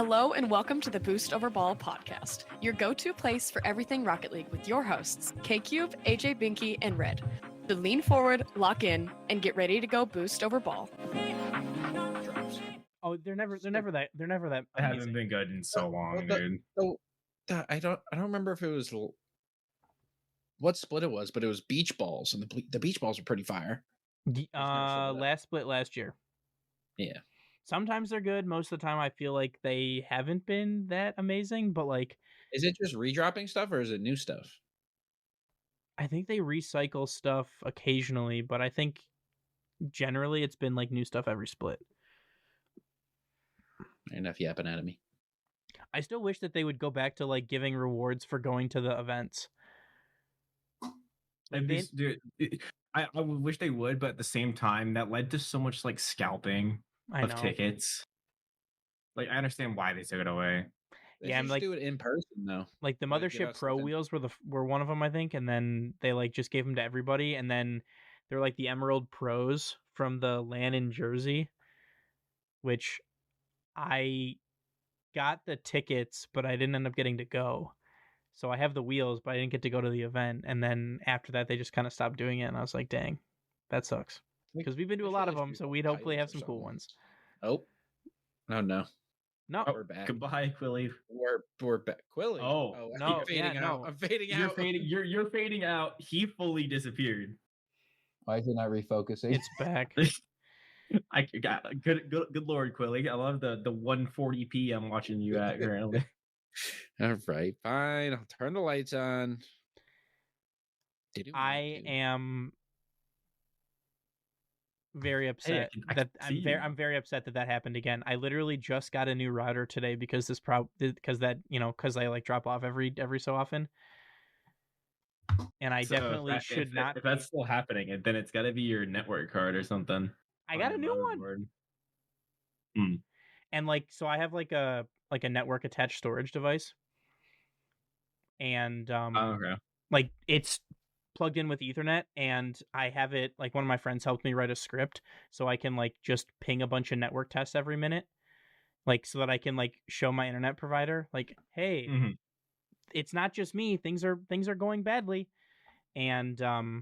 Hello and welcome to the Boost Over Ball podcast, your go-to place for everything Rocket League with your hosts, K-Cube, AJ Binky, and Red. So lean forward, lock in, and get ready to go boost over ball. Oh, they're never that They haven't been good in so long, dude. I don't remember if it was what split it was, but it was beach balls, and the beach balls are pretty fire. Last split last year. Yeah. Sometimes they're good. Most of the time, I feel like they haven't been that amazing. But like, is it just redropping stuff or is it new stuff? I think they recycle stuff occasionally, but I think generally it's been like new stuff every split. Enough yapping at me. I still wish that they would go back to like giving rewards for going to the events. Like I wish they would, but at the same time, that led to so much like scalping of tickets. Like, I understand why they took it away. They should do it in person though. Like the Mothership Pro wheels were one of them, I think, and then they like just gave them to everybody, and then they're like the Emerald Pros from the LAN in Jersey, which I got the tickets, but I didn't end up getting to go. So I have the wheels, but I didn't get to go to the event. And then after that, they just kind of stopped doing it, and I was like, dang, that sucks. Because we've been to a lot of them, so we'd hopefully have some cool ones. Oh, no. No, we're back. Goodbye, Quilly. We're back. Quilly. Oh no, I'm fading out. No. I'm fading out. You're fading out. He fully disappeared. Why is it not refocusing? It's back. I got good Lord, Quilly. I love the 1:40p I'm watching you at currently. All right, fine. I'll turn the lights on. I am very upset I'm very upset that happened again. I literally just got a new router today because because I like drop off every so often, and I definitely should not. If that's still happening, then it's got to be your network card or something. I got a new one. And like, so I have like a network attached storage device, and okay. Like it's plugged in with Ethernet, and I have it like one of my friends helped me write a script so I can like just ping a bunch of network tests every minute, like so that I can like show my internet provider like, hey, it's not just me, things are going badly. And yeah,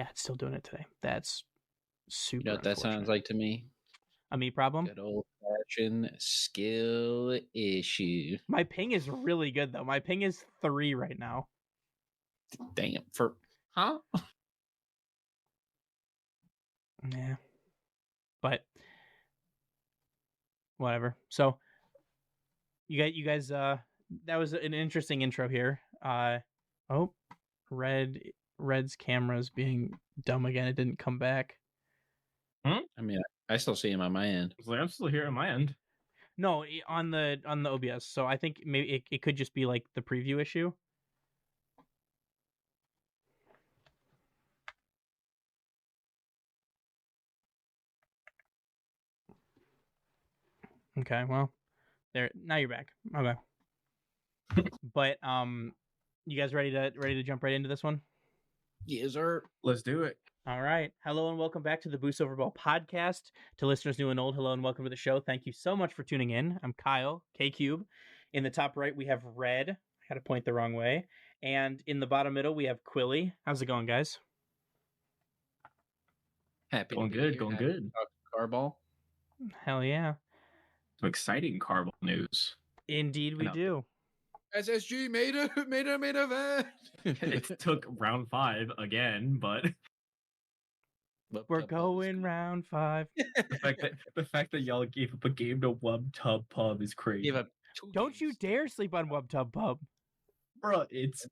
it's still doing it today. That's super. You know what that sounds like to me? A me problem? Good old-fashioned skill issue. My ping is really good, though. My ping is 3 right now. Damn. Yeah. But whatever. So you guys that was an interesting intro here. Red's camera's being dumb again. It didn't come back. I mean, I still see him on my end. I'm still here on my end. No, on the OBS. So I think maybe it could just be like the preview issue. Okay, well, there. Now you're back. Okay. But you guys ready to jump right into this one? Yes, sir. Let's do it. All right. Hello and welcome back to the Boost Over Ball podcast. To listeners new and old, hello and welcome to the show. Thank you so much for tuning in. I'm Kyle, K-Cube. In the top right, we have Red. I had to point the wrong way. And in the bottom middle, we have Quilly. How's it going, guys? Happy. Going good. Carball. Hell yeah. Some exciting Carball news. Indeed, we do. SSG made a event. It took round 5 again, but we're going round 5. the fact that y'all gave up a game to Wub Tub Pub is crazy. Don't you dare sleep on Wub Tub Pub, bro. It's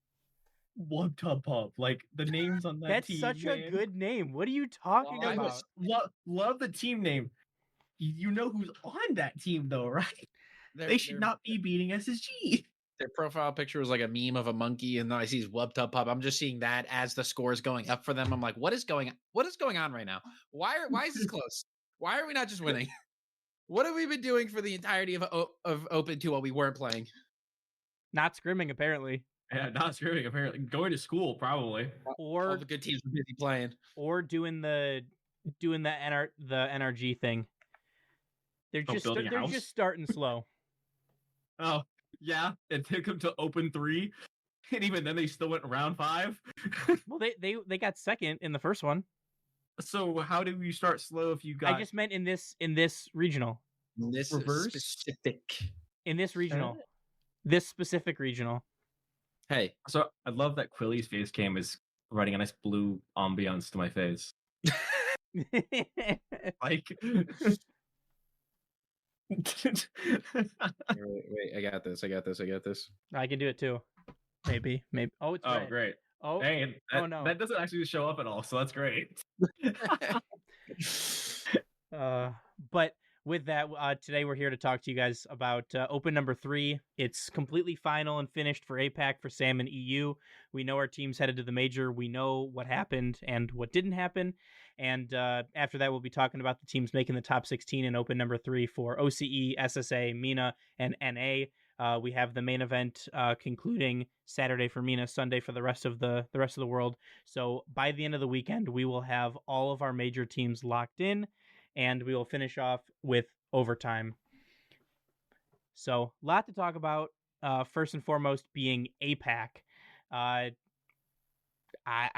Wub Tub Pub. Like the names on that team. That's such a good name. What are you talking about? Love the team name. You know who's on that team though, right? They should not be beating SSG. Their profile picture was like a meme of a monkey, and then I see Wub Tub Pub. I'm just seeing that as the score is going up for them. I'm like, what is going on right now? Why is this close? Why are we not just winning? What have we been doing for the entirety of Open 2 while we weren't playing? Not scrimming, apparently. Yeah, not scrimming, apparently. Going to school, probably. Or all the good teams were busy playing. Or doing the NRG thing. They're just starting slow. Oh, yeah. It took them to open 3. And even then they still went round 5. Well, they got second in the first one. So how do you start slow if you got... I just meant in this regional. This reverse? In this regional. This specific regional. Hey. So I love that Quilly's face cam is providing a nice blue ambiance to my face. Like... wait, I got this. I can do it too. Maybe. Oh, it's red. Great. Oh, hey, no. That doesn't actually show up at all, so that's great. But with that, today we're here to talk to you guys about Open number 3. It's completely final and finished for APAC, for Sam and EU. We know our team's headed to the major. We know what happened and what didn't happen. And after that, we'll be talking about the teams making the top 16 in Open number 3 for OCE, SSA, MENA, and NA. We have the main event concluding Saturday for MENA, Sunday for the rest of the world. So by the end of the weekend, we will have all of our major teams locked in, and we will finish off with overtime. So a lot to talk about. First and foremost being APAC. I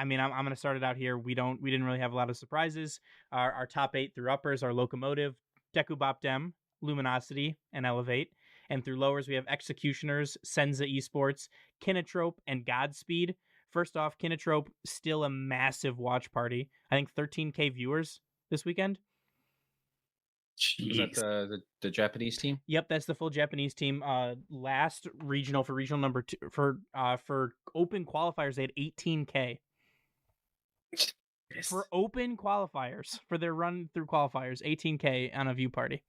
mean, I'm going to start it out here. We didn't really have a lot of surprises. Our top 8 through uppers are Locomotive, Deku Bop Dem, Luminosity, and Elevate. And through lowers, we have Executioners, Senza Esports, Kinotrope, and Godspeed. First off, Kinotrope, still a massive watch party. I think 13K viewers this weekend. Jeez. Is that the Japanese team? Yep, that's the full Japanese team. Last regional for regional number 2 for open qualifiers, they had 18K. Yes. For open qualifiers, for their run through qualifiers, 18K on a view party.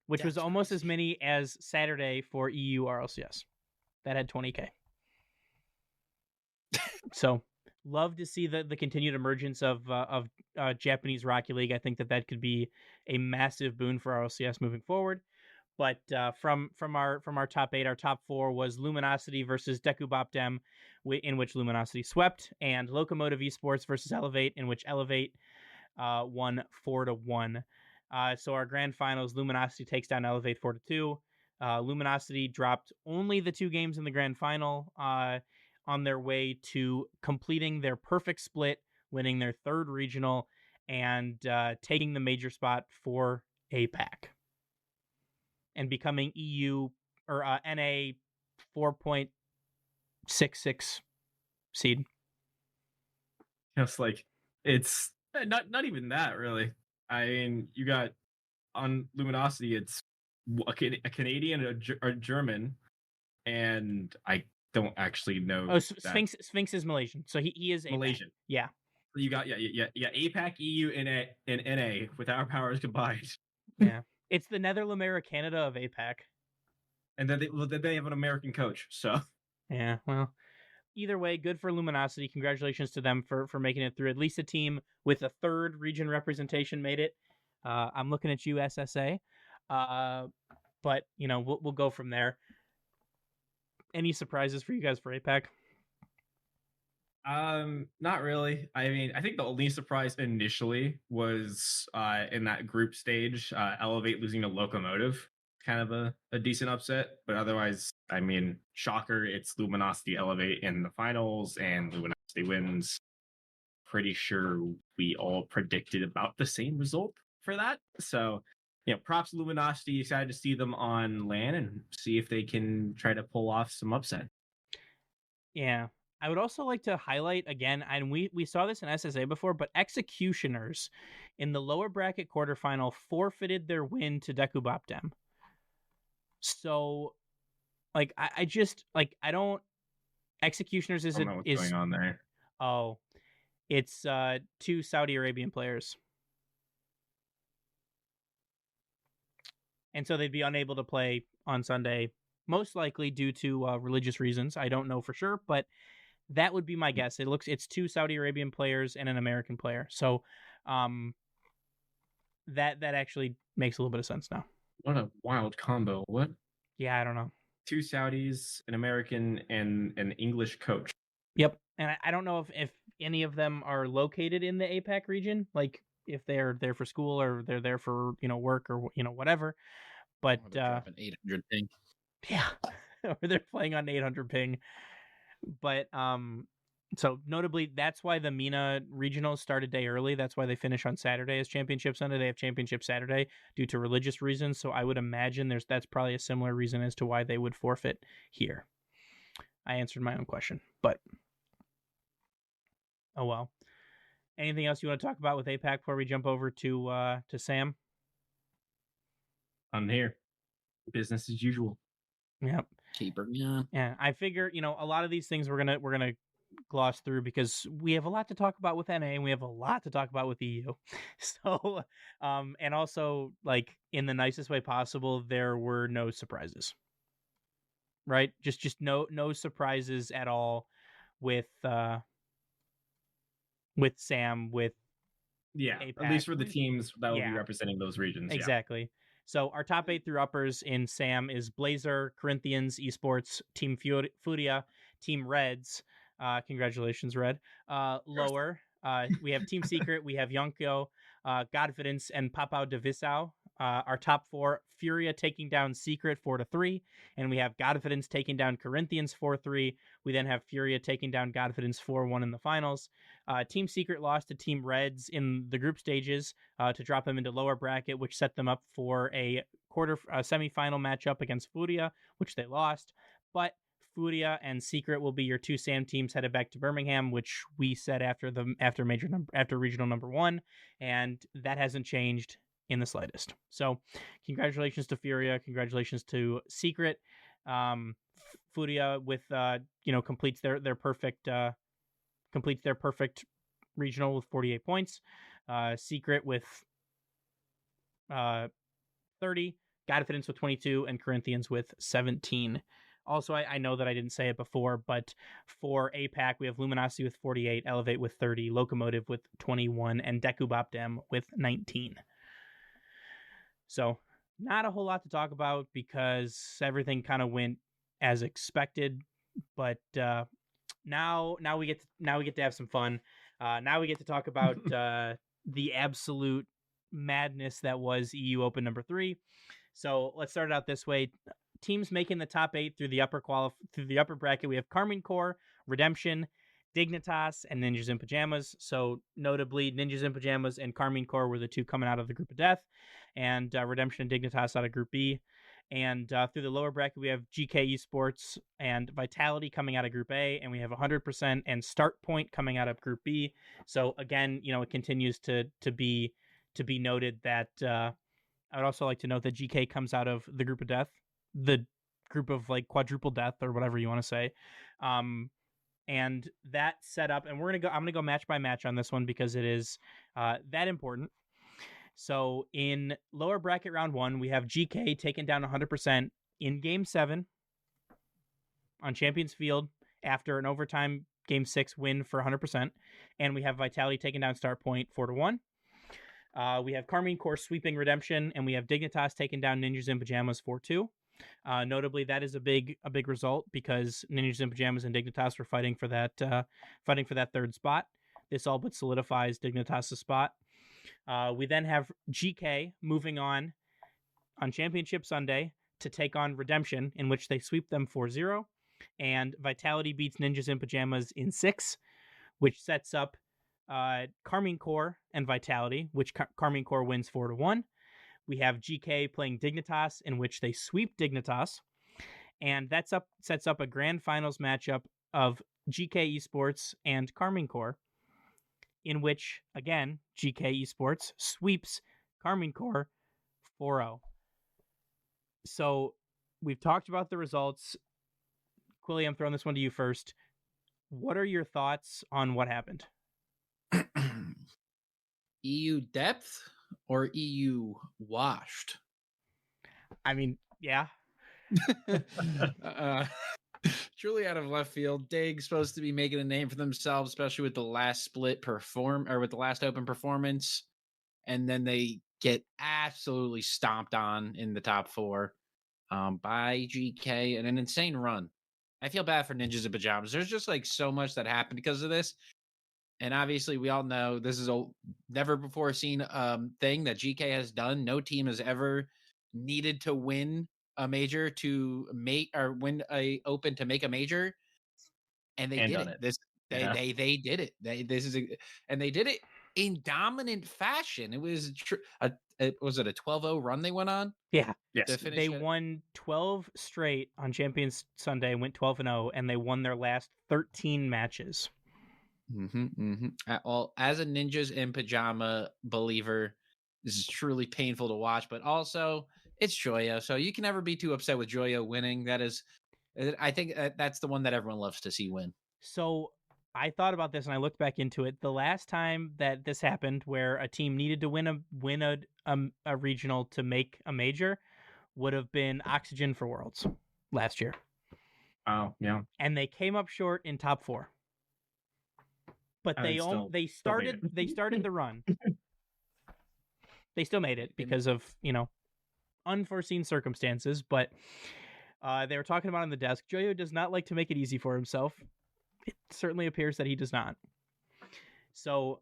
Which was almost crazy. As many as Saturday for EU RLCS. That had 20K. So, love to see the continued emergence of Japanese Rocket League. I think that could be a massive boon for RLCS moving forward. But from our top 8, our top 4 was Luminosity versus Deku Bop Dem, in which Luminosity swept, and Locomotive Esports versus Elevate, in which Elevate won 4-1. So our grand finals, Luminosity takes down Elevate 4-2. Luminosity dropped only the 2 games in the grand final on their way to completing their perfect split, winning their 3rd regional, and taking the major spot for APAC. And becoming EU or NA 4.66 seed. It's like, it's not even that, really. I mean, you got on Luminosity, it's a Canadian and a German, and I don't actually know. Oh, Sphinx is Malaysian, so he is Malaysian. APAC. Yeah. You got APAC, EU, and NA with our powers combined. Yeah, it's the Netherlands Canada of APAC. And then they have an American coach. So yeah, well. Either way, good for Luminosity. Congratulations to them for making it through. At least a team with a 3rd region representation made it. I'm looking at you, SSA. But, we'll go from there. Any surprises for you guys for APAC? Not really. I mean, I think the only surprise initially was in that group stage, Elevate losing to Locomotive. Kind of a decent upset, but otherwise, I mean, shocker, it's Luminosity Elevate in the finals, and Luminosity wins. Pretty sure we all predicted about the same result for that. So, props Luminosity. Excited to see them on LAN and see if they can try to pull off some upset. Yeah. I would also like to highlight again, and we saw this in SSA before, but Executioners in the lower bracket quarterfinal forfeited their win to Deku Bop Dem. So, like, I don't. Executioners is going on there. Oh, it's 2 Saudi Arabian players, and so they'd be unable to play on Sunday, most likely due to religious reasons. I don't know for sure, but that would be my guess. It's 2 Saudi Arabian players and an American player, so that actually makes a little bit of sense now. What a wild combo. What? Yeah, I don't know. 2 Saudis, an American, and an English coach. Yep. And I don't know if any of them are located in the APAC region. Like, if they're there for school or they're there for work or whatever. But Or they're dropping 800 ping. yeah, or they're playing on 800 ping. But so notably, that's why the MENA regionals start a day early. That's why they finish on Saturday as Championship Sunday. They have Championship Saturday due to religious reasons. So I would imagine that's probably a similar reason as to why they would forfeit here. I answered my own question, but oh well. Anything else you want to talk about with APAC before we jump over to Sam? I'm here. Business as usual. Yep. Keeper, yeah. Yeah, I figure a lot of these things we're gonna gloss through because we have a lot to talk about with NA and we have a lot to talk about with EU. So, and also like in the nicest way possible, there were no surprises. Right? Just no surprises at all with Sam, with APAC. At least for the teams that will be representing those regions. Exactly. Yeah. So our top 8 through uppers in Sam is Blazer, Corinthians, Esports, Team Furia, Team Reds. Congratulations, Red. Lower, we have Team Secret, we have Yonkyo, Godfidence, and Papao de Visao. Our top 4, Furia taking down Secret 4-3, and we have Godfidence taking down Corinthians 4-3. We then have Furia taking down Godfidence 4-1 in the finals. Team Secret lost to Team Reds in the group stages to drop them into lower bracket, which set them up for a semi-final matchup against Furia, which they lost. But Furia and Secret will be your 2 SAM teams headed back to Birmingham, which we said after regional number 1, and that hasn't changed in the slightest. So, congratulations to Furia, congratulations to Secret. Furia with completes their perfect regional with 48 points. Secret with 30, Godfidence with 22, and Corinthians with 17. Also, I know that I didn't say it before, but for APAC, we have Luminosity with 48, Elevate with 30, Locomotive with 21, and Deku Bopdem with 19. So, not a whole lot to talk about because everything kind of went as expected, but now we get to have some fun. Now we get to talk about the absolute madness that was EU Open number 3. So let's start it out this way. Teams making the top 8 through the upper bracket. We have Carmine Corps, Redemption, Dignitas, and Ninjas in Pajamas. So notably, Ninjas in Pajamas and Carmine Corps were the 2 coming out of the group of death, and Redemption and Dignitas out of Group B. And through the lower bracket, we have Geekay Esports and Vitality coming out of Group A, and we have 100% and Start Point coming out of Group B. So again, it continues to be noted that I would also like to note that GK comes out of the group of death, the group of like quadruple death or whatever you want to say. And that setup, and I'm gonna go match by match on this one because it is that important. So in lower bracket round 1, we have GK taking down 100% in Game 7 on Champions Field after an overtime Game 6 win for 100%, and we have Vitality taking down Start Point 4-1. We have Carmine Corps sweeping Redemption, and we have Dignitas taking down Ninjas in Pajamas 4-2. Notably, that is a big result because Ninjas in Pajamas and Dignitas were fighting for that third spot. This all but solidifies Dignitas' spot. We then have GK moving on Championship Sunday to take on Redemption, in which they sweep them 4-0, and Vitality beats Ninjas in Pajamas in 6, which sets up Carmine Corps and Vitality, which Carmine Corps wins 4-1. We have GK playing Dignitas, in which they sweep Dignitas, and that sets up a grand finals matchup of GK Esports and Carmine Corps, in which, again, GK Esports sweeps Carmine Corps 4-0. So we've talked about the results. Quilly, I'm throwing this one to you first. What are your thoughts on what happened? EU depth or EU washed? I mean, yeah. Truly out of left field. Dig's supposed to be making a name for themselves, especially with the last with the last open performance, and then they get absolutely stomped on in the top 4 by GK in an insane run. I feel bad for Ninjas in Pajamas. There's just like so much that happened because of this. And obviously, we all know this is a never before seen thing that GK has done. No team has ever needed to win a major to make or win a open to make a major, and they And did done it. it. This Yeah. they did it. And they did it in dominant fashion. It was was it a 12-0 run they went on Yeah. Yes. to finish They it? won 12 straight on Champions Sunday, went 12-0, and they won their last 13 matches. Well, as a Ninjas in Pajama believer, this is truly painful to watch, but also it's Joyo, so you can never be too upset with Joyo winning. That is, I think that's the one that everyone loves to see win. So I thought about this and I looked back into it. The last time that this happened, where a team needed to win a regional to make a major, would have been Oxygen for Worlds last year, Oh, yeah. and they came up short in top 4. But And they still made started it. they started the run. They still made it because of unforeseen circumstances, but they were talking about on the desk. Joyo does not like to make it easy for himself. It certainly appears that he does not. So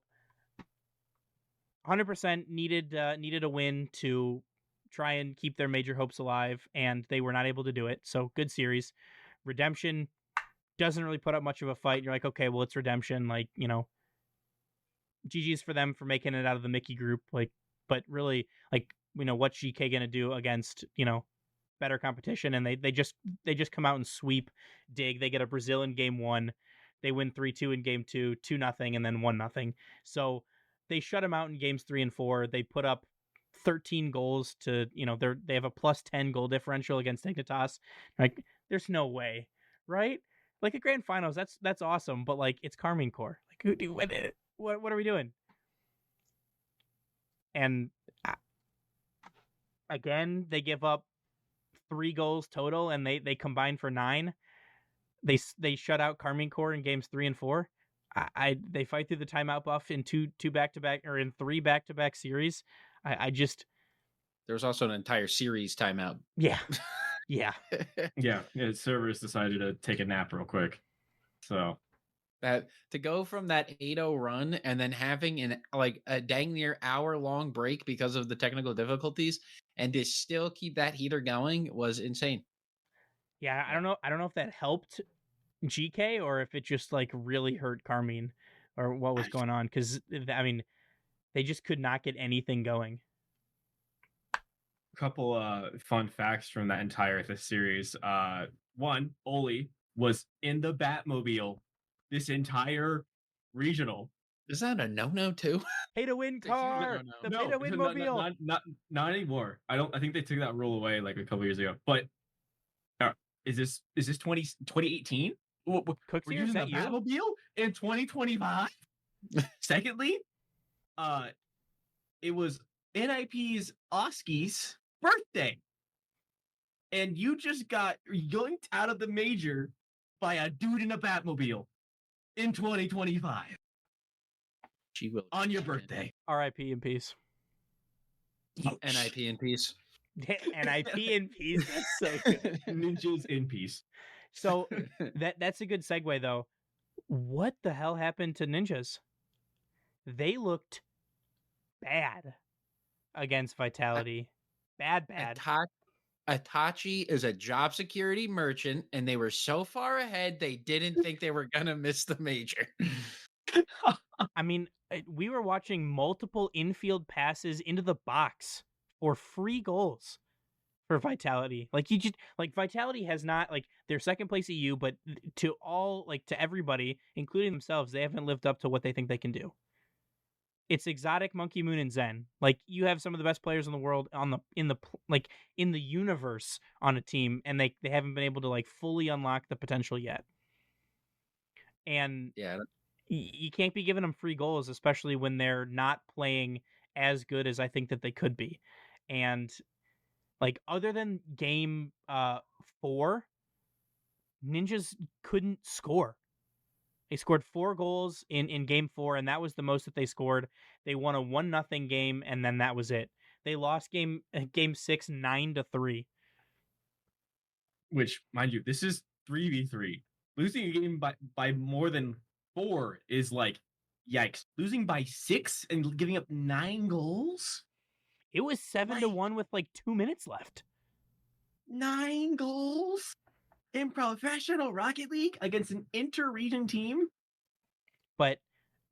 100% needed a win to try and keep their major hopes alive, and they were not able to do it. So good series. Redemption doesn't really put up much of a fight. You're like, okay, well, it's Redemption. Like, GG's for them for making it out of the Mickey group. Like, but really, like, what's GK gonna do against, better competition? And they just come out and sweep Dig. They get a Brazil in game 1. They win 3-2 in game 2, 2-0, and then 1-0. So they shut them out in games 3 and 4. They put up 13 goals to, they have a plus 10 goal differential against Dignitas. Like, there's no way, right? Like, at grand finals, that's awesome, but like, it's Carmine Corps. Like, what are we doing? And again, they give up 3 goals total, and they combine for 9. They shut out Carmine Corps in games 3 and 4. They fight through the timeout buff in two back-to-back, or in 3 back-to-back series. I just There was also an entire series timeout. yeah. Yeah. Yeah. Servers decided to take a nap real quick. So That to go from that 8-0 run and then having a dang near hour-long break because of the technical difficulties, and to still keep that heater going was insane. Yeah, I don't know if that helped GK or if it just like really hurt Carmine or what was going on, because I mean, they just could not get anything going. couple fun facts from that entire series. One, Oli was in the Batmobile this entire regional. Is that a no-no too? Pay to win It's a huge car. no-no. The pay to win mobile. Not anymore. I think they took that rule away like a couple years ago. But is this 2018? We're Cooksy, using is the that you? Batmobile in 2025. Secondly, it was NIP's Oski's birthday, and you just got yoinked out of the major by a dude in a Batmobile in 2025 She will on your birthday. R.I.P. in peace. NIP in peace. NIP in peace. That's so good. Ninjas in peace. So that's a good segue though. What the hell happened to Ninjas? They looked bad against Vitality. Bad. Itachi is a job security merchant, and they were so far ahead they didn't think they were gonna miss the major. I mean, we were watching multiple infield passes into the box for free goals for Vitality. Like, Vitality has not, like, they're second place EU, but to everybody, including themselves, they haven't lived up to what they think they can do. It's Exotic, Monkey Moon, and Zen. Like, you have some of the best players in the world in the universe on a team, and they haven't been able to like fully unlock the potential yet. And Yeah, you can't be giving them free goals, especially when they're not playing as good as I think that they could be. And like, other than game 4, Ninjas couldn't score. They scored 4 goals in game 4, and that was the most that they scored. They won a 1-0 game, and then that was it. They lost game 6 9-3. Which, mind you, this is 3v3. Losing a game by more than 4 is like Yikes. Losing by 6 and giving up 9 goals? It was 7-1 with like 2 minutes left. 9 goals in professional Rocket League against an inter-region team? But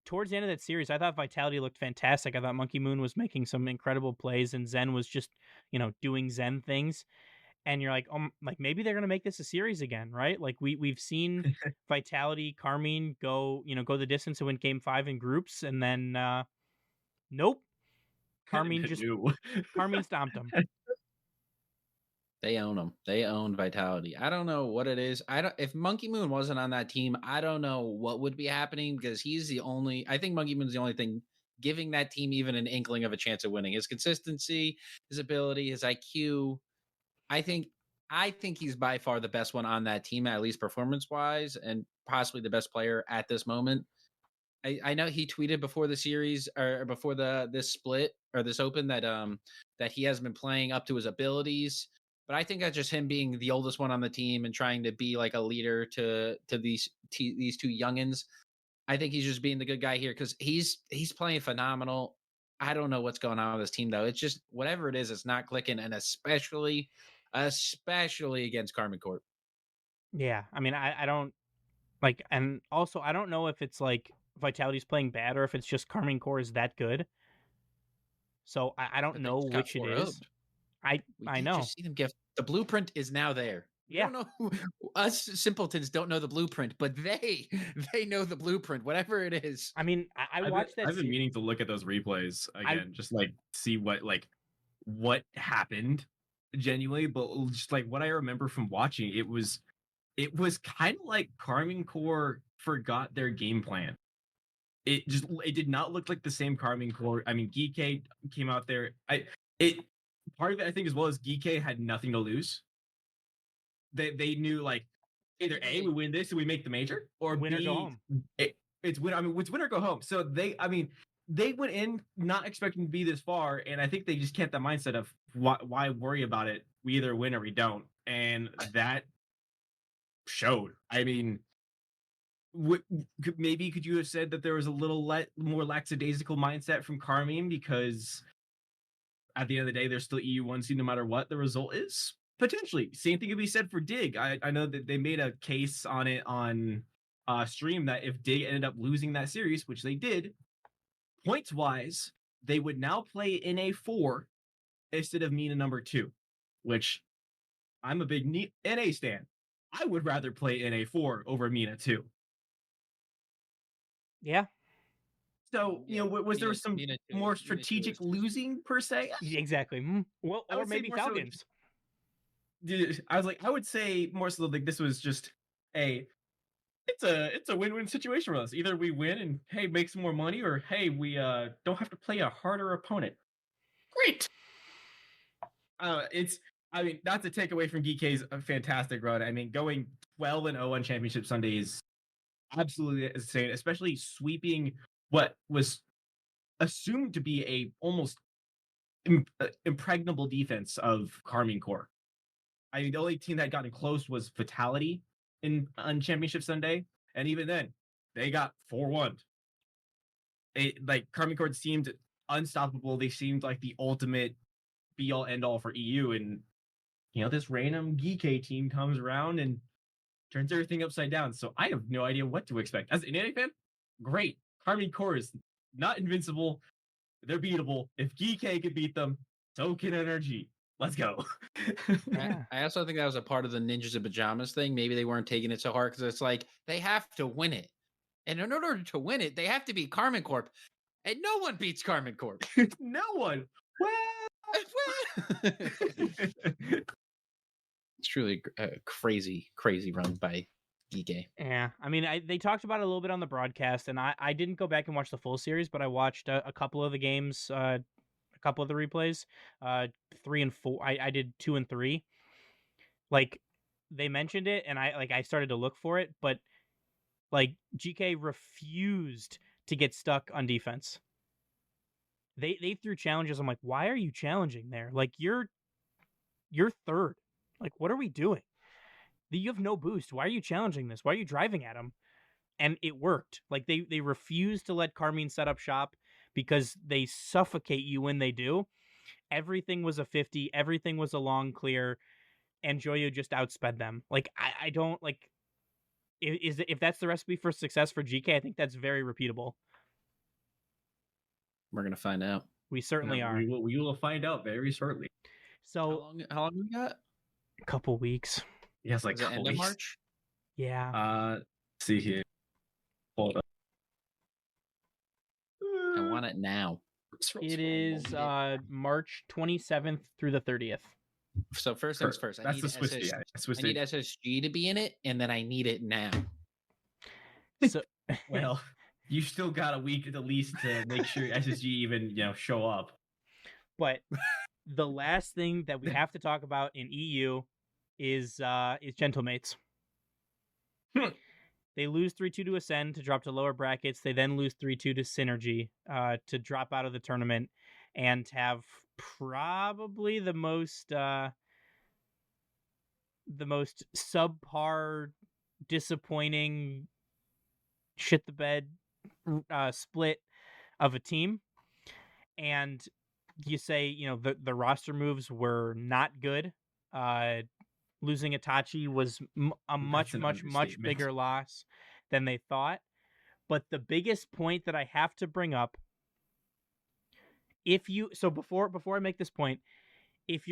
towards the end of that series, I thought Vitality looked fantastic. I thought Monkey Moon was making some incredible plays, and Zen was just, doing Zen things. And you're like, like maybe they're gonna make this a series again, right? Like we've seen Vitality, Carmine go the distance and win Game 5 in groups, and then nope, Carmine stomped them. They own them. They own Vitality. I don't know what it is. If Monkey Moon wasn't on that team, I don't know what would be happening, because I think Monkey Moon's the only thing giving that team even an inkling of a chance of winning. His consistency, his ability, his IQ. I think he's by far the best one on that team, at least performance-wise, and possibly the best player at this moment. I know he tweeted before the series, or before this split or this open, that he has been playing up to his abilities. But I think that's just him being the oldest one on the team and trying to be like a leader to these two youngins. I think he's just being the good guy here, because he's playing phenomenal. I don't know what's going on with this team, though. It's just whatever it is, it's not clicking, and especially against Carmine Corp. Yeah, I mean, I don't like, and also I don't know if it's like Vitality's playing bad or if it's just Carmine Corp is that good. So I don't know which it is. I know. Just see them give the blueprint is now there. Yeah. We don't know us simpletons don't know the blueprint, but they know the blueprint, whatever it is. I mean, I watched that. I've been meaning to look at those replays again, just like see what happened genuinely, but just like what I remember from watching, it was kind of like Carmine Corp forgot their game plan. It did not look like the same Carmine Corp. I mean, Geekay came out there. Part of it, I think, as well as Geekay had nothing to lose. They knew, like, either A, we win this and we make the major, or win B, or go home. It's win or go home. So they went in not expecting to be this far, and I think they just kept the mindset of why worry about it? We either win or we don't, and that showed. I mean, could you have said that there was a little more lackadaisical mindset from Carmine, because at the end of the day, they're still EU1 seed no matter what the result is? Potentially. Same thing could be said for Dig. I know that they made a case on it on stream that if Dig ended up losing that series, which they did, points-wise, they would now play in NA4 instead of MENA number 2, which I'm a big NA stan. I would rather play NA4 over MENA 2. Yeah. So, was there some more strategic losing per se? Exactly. Well, or maybe Falcons. I would say more so like this was just it's a win-win situation for us. Either we win and hey, make some more money, or hey, we don't have to play a harder opponent. Great. Not to take away from Geekay's fantastic run. I mean, going 12-0 on Championship Sunday is absolutely insane, especially sweeping what was assumed to be a almost impregnable defense of Carmine Corp. I mean, the only team that had gotten close was Vitality on Championship Sunday, and even then, they got 4-1. Like Carmine Corp seemed unstoppable. They seemed like the ultimate be-all end-all for EU, and this random Geekay team comes around and turns everything upside down. So I have no idea what to expect. As an NA fan, great. Carmine Corp is not invincible. They're beatable. If Geekay could beat them, so can NRG. Let's go. I also think that was a part of the Ninjas in Pajamas thing. Maybe they weren't taking it so hard because it's like they have to win it. And in order to win it, they have to beat Carmine Corp. And no one beats Carmine Corp. No one. Well. It's truly a crazy, crazy run by Geekay. Yeah, I mean, they talked about it a little bit on the broadcast, and I didn't go back and watch the full series, but I watched a couple of the games, a couple of the replays, 3 and 4. I did 2 and 3. Like, they mentioned it, and I started to look for it, but like Geekay refused to get stuck on defense. They threw challenges. I'm like, why are you challenging there? Like, you're third. Like, what are we doing? You have no boost. Why are you challenging this? Why are you driving at him? and it worked. Like they refuse to let Carmine set up shop because they suffocate you when they do. Everything was a 50, everything was a long clear, and Joyo just outsped them. Like I don't like if that's the recipe for success for GK, I think that's very repeatable. We're gonna find out. We certainly are. We will find out very shortly. So How long we got? a couple weeks. Yeah, it's like Is it end of weeks. March? Yeah. Let's see here. Hold up. I want it now. It is March 27th through the 30th. So first things first. That's the Swiss day. I need SSG to be in it, and then I need it now. So well, you still got a week at least to make sure SSG even show up. But the last thing that we have to talk about in EU is Gentlemates. They lose 3-2 to Ascend to drop to lower brackets. They then lose 3-2 to Synergy to drop out of the tournament and have probably the most subpar, disappointing, shit the bed split of a team. And you say, the roster moves were not good. Losing Itachi was a much bigger loss than they thought. But the biggest point that I have to bring up, before I make this point, if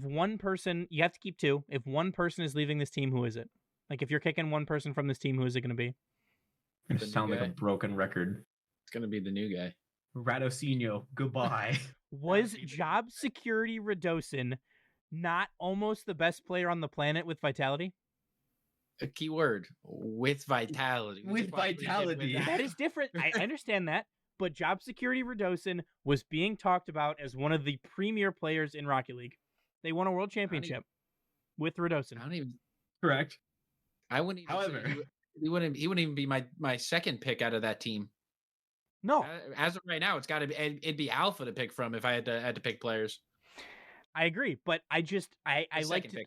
one person, you have to keep two. If one person is leaving this team, who is it? Like if you're kicking one person from this team, who is it going to be? It sound like a broken record. It's going to be the new guy. Radosinho, goodbye. Was Job Security Radosin not almost the best player on the planet with Vitality? A key word, with Vitality. With Vitality. That is different. I understand that. But Job Security Radosin was being talked about as one of the premier players in Rocket League. They won a world championship with Radosin. I don't even... Correct. I wouldn't even However, he wouldn't even be my second pick out of that team. No. As of right now, it'd be Alpha to pick from if I had to pick players. I agree, but I like to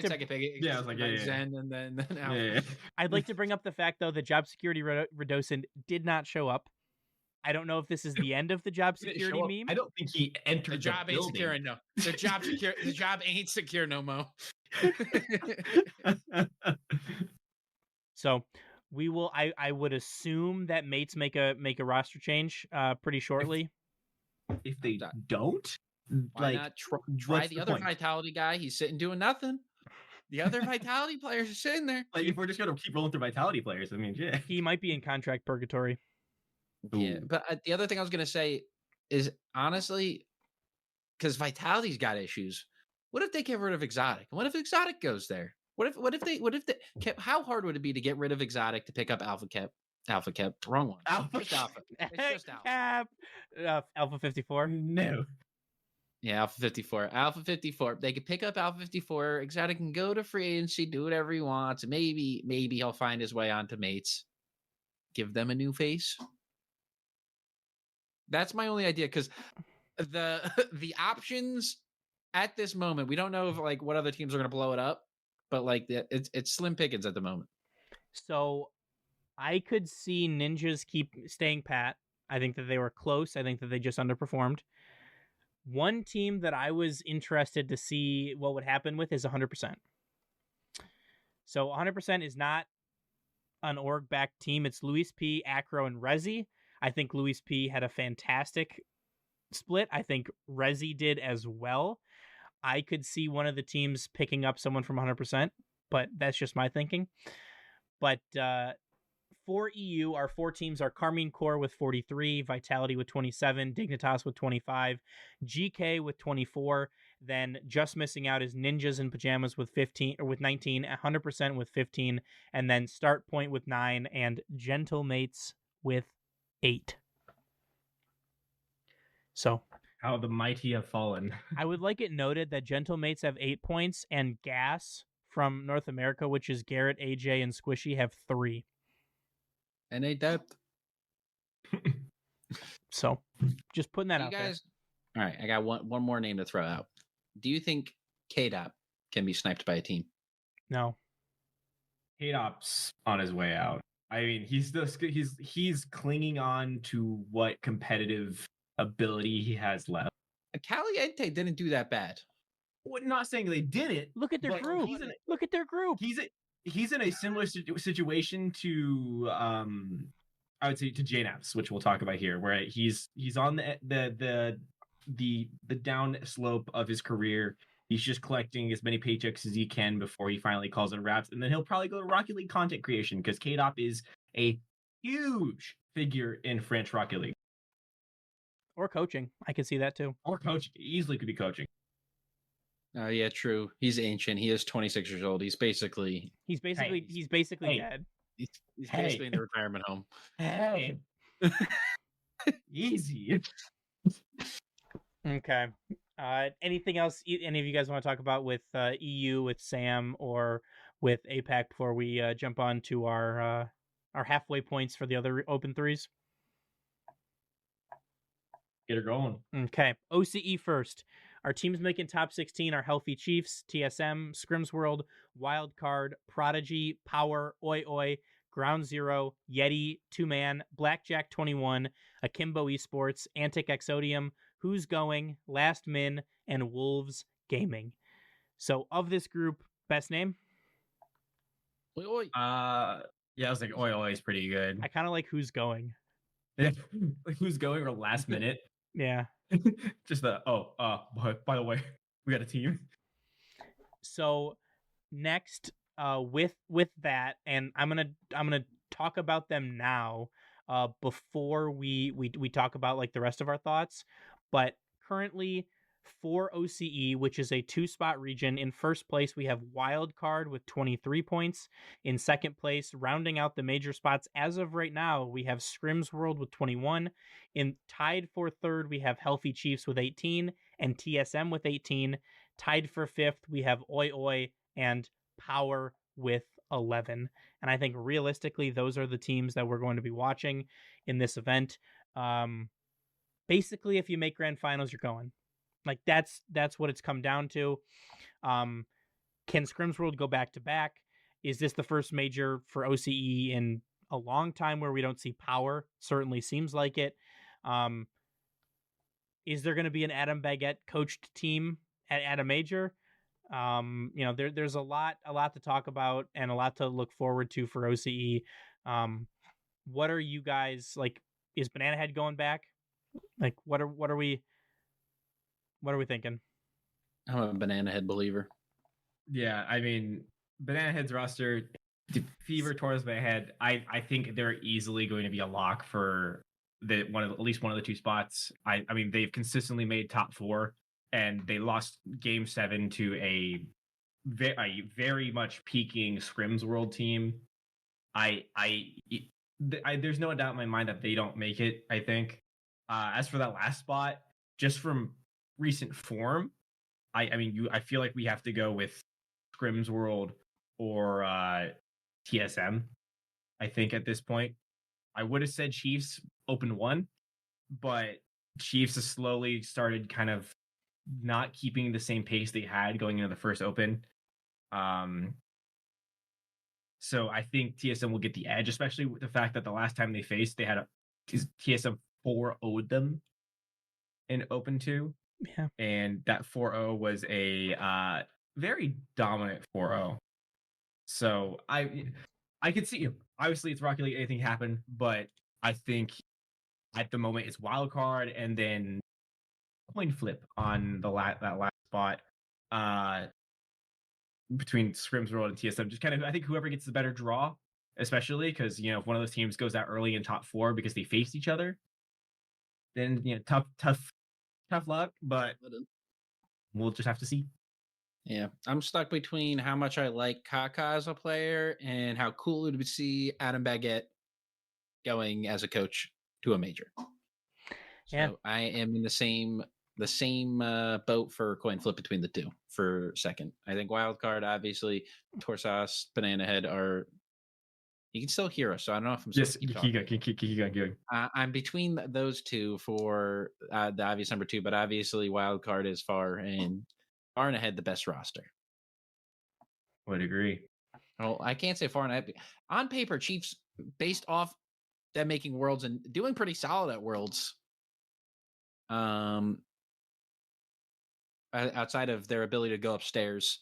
second pick. Yeah, I was like, yeah. Zen and then Alpha. Yeah. I'd like to bring up the fact though that Job Security Radosin did not show up. I don't know if this is the end of the Job Security meme. I don't think he entered the job. Ain't secure, no. The job secure. The job ain't secure no mo. So we will. I would assume that mates make a roster change pretty shortly. If they don't, why not try the other Vitality guy? He's sitting doing nothing. The other Vitality players are sitting there. Like if we're just gonna keep rolling through Vitality players, I mean, yeah, he might be in contract purgatory. Yeah, but the other thing I was gonna say is honestly, because Vitality's got issues. What if they get rid of Exotic? What if Exotic goes there? What if they? How hard would it be to get rid of Exotic to pick up Alpha Cap? Wrong one. Just Alpha. It's just Alpha. Alpha 54. No. Yeah, Alpha 54. Alpha 54. They could pick up Alpha 54. Exotic can go to free agency, do whatever he wants. Maybe he'll find his way onto mates. Give them a new face. That's my only idea, because the options at this moment, we don't know if what other teams are going to blow it up, but it's slim pickings at the moment. So I could see Ninjas keep staying pat. I think that they were close. I think that they just underperformed. One team that I was interested to see what would happen with is 100%. So 100% is not an org-backed team. It's Luis P, Acro, and Rezi. I think Luis P had a fantastic split. I think Rezi did as well. I could see one of the teams picking up someone from 100%, but that's just my thinking. But for EU, our four teams are Carmine Core with 43, Vitality with 27, Dignitas with 25, GK with 24. Then just missing out is Ninjas in Pajamas with 15 or with 19, 100% with 15, and then Start Point with 9, and Gentlemates with 8. So how the mighty have fallen. I would like it noted that Gentlemates have 8 points, and Gas from North America, which is Garrett, AJ, and Squishy, have 3. And a depth. So just putting that out guys, there. All right, I got one more name to throw out. Do you think K-Dop can be sniped by a team? No. K-Dop's on his way out. I mean, he's clinging on to what competitive ability he has left. Caliente didn't do that bad. Well, not saying they didn't. Look at their but group. Look at their group. He's in a similar situation to I would say to JNAPS, which we'll talk about here, where he's on the down slope of his career. He's just collecting as many paychecks as he can before he finally calls it wraps, and then he'll probably go to Rocket League content creation because KDOP is a huge figure in French Rocket League. Or coaching. I can see that too. Or coaching. Easily could be coaching. Yeah, true. He's ancient. He is 26 years old. He's basically He's basically dead. he's basically in the retirement home. Hey. Easy. Okay. Anything else any of you guys want to talk about with EU, with Sam, or with APAC before we jump on to our halfway points for the other open threes? Get her going. Okay. OCE first. Our teams making top 16 are Healthy Chiefs, TSM, Scrims World, Wild Card, Prodigy, Power, Oi Oi, Ground Zero, Yeti, Two Man, Blackjack 21, Akimbo Esports, Antic Exodium, Who's Going, Last Min, and Wolves Gaming. So of this group, best name? Oi, oi. Yeah, I was like, Oi Oi is pretty good. I kind of like Who's Going. Like Who's Going or Last Minute. Yeah. Just by the way, we got a team. So next, with that, and I'm gonna talk about them now, before we talk about like the rest of our thoughts. But currently, for OCE, which is a 2-spot region, in first place we have Wild Card with 23 points. In second place, rounding out the major spots as of right now, we have Scrims World with 21. In tied for third, we have Healthy Chiefs with 18 and TSM with 18. Tied for fifth, we have Oi Oi and Power with 11. And I think realistically, those are the teams that we're going to be watching in this event. Basically, if you make grand finals, you're going. Like that's what it's come down to. Can Scrims World go back to back? Is this the first major for OCE in a long time where we don't see Power? Certainly seems like it. Is there going to be an Adam Baguette coached team at a major? There's a lot to talk about and a lot to look forward to for OCE. What are you guys like? Is Banana Head going back? Like, what are we thinking? I'm a Banana Head believer. Yeah, I mean, Banana Head's roster, Fever, Torres, Banana Head. I think they're easily going to be a lock for at least one of the two spots. I mean, they've consistently made top 4, and they lost Game 7 to a very much peaking Scrims World team. There's no doubt in my mind that they don't make it. I think. As for that last spot, just from recent form, I feel like we have to go with Scrims World or TSM. I think at this point, I would have said Chiefs Open 1, but Chiefs has slowly started kind of not keeping the same pace they had going into the first Open. So I think TSM will get the edge, especially with the fact that the last time they faced, they had TSM 4-0'd them in Open 2. Yeah. And that 4-0 was a very dominant 4-0. So I could see, obviously it's Rocket League, anything happen, but I think at the moment it's wild card and then coin flip on that last spot between Scrims World and TSM. Just kind of, I think whoever gets the better draw, especially because, if one of those teams goes out early in top 4 because they faced each other, then, tough luck, but we'll just have to see. Yeah, I'm stuck between how much I like Kaka as a player and how cool it would be to see Adam Baguette going as a coach to a major. Yeah. So I am in the same boat for coin flip between the two for second. I think Wildcard, obviously, Torsas, Banana Head are. You can still hear us, so I don't know if I'm supposed to keep talking. I'm between those two for the obvious number 2, but obviously Wildcard is far and ahead the best roster. Would agree. Oh, I can't say far enough. On paper, Chiefs, based off them making Worlds and doing pretty solid at Worlds. Outside of their ability to go upstairs,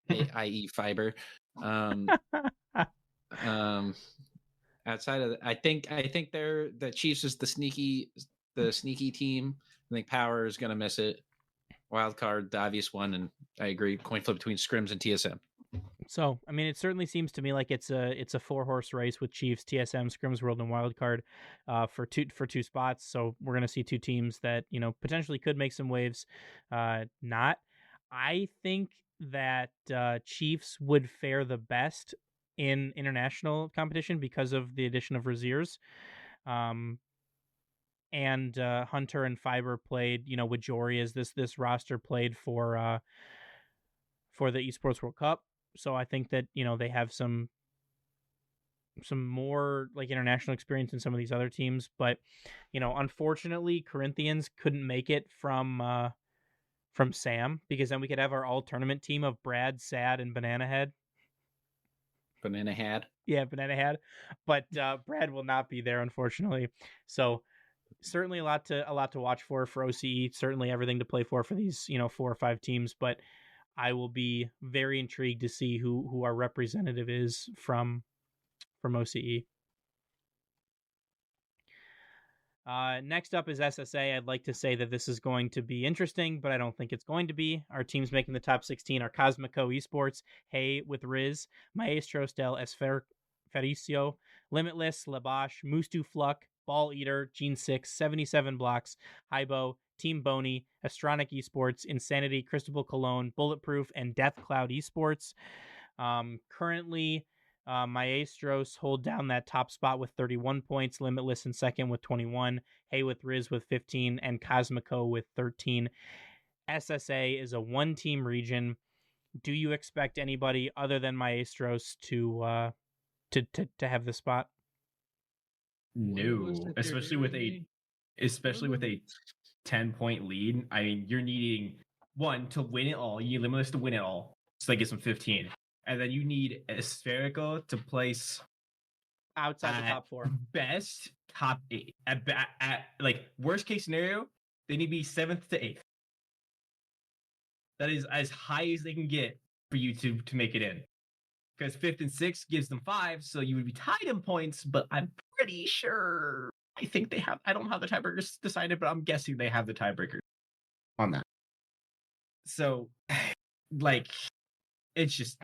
i.e., fiber. Outside of, I think they're the Chiefs is the sneaky team. I think Power is gonna miss it. Wild card, the obvious one, and I agree. Coin flip between Scrims and TSM. So, I mean, it certainly seems to me like it's a 4-horse race with Chiefs, TSM, Scrims World, and Wildcard for two spots. So we're gonna see two teams that potentially could make some waves. Not, I think that Chiefs would fare the best in international competition because of the addition of Raziers. And Hunter and Fiber played, with Jory as this roster played for the Esports World Cup. So I think that they have some more like international experience than some of these other teams. But unfortunately, Corinthians couldn't make it from Sam, because then we could have our all tournament team of Brad, Sad, and Banana Head. Banana Head. Yeah, Banana Head. But Brad will not be there, unfortunately. So certainly a lot to watch for OCE. Certainly everything to play for these 4 or 5 teams. But I will be very intrigued to see who our representative is from OCE. Next up is SSA. I'd like to say that this is going to be interesting, but I don't think it's going to be. Our teams making the top 16 are Cosmico Esports, Hey with Riz, Maestros del Esfericio, Limitless, Labosh, Mustu Fluck, Ball Eater, Gene 6, 77 Blocks, Hybo, Team Boney, Astronic Esports, Insanity, Cristobal Cologne, Bulletproof, and Death Cloud Esports. Currently, Maestros hold down that top spot with 31 points, Limitless in second with 21, Hey with Riz with 15, and Cosmico with 13. SSA is a one-team region. Do you expect anybody other than Maestros to have the spot? No, especially with a 10-point lead. I mean, you're needing one to win it all. You need Limitless to win it all, so they get some 15, and then you need Spherical to place outside the top 4. Best top 8. At like worst case scenario, they need to be 7th to 8th. That is as high as they can get for you to make it in. Because 5th and 6th gives them 5, so you would be tied in points, but I'm pretty sure I think they have. I don't have the tiebreakers decided, but I'm guessing they have the tiebreaker on that. So, like, there's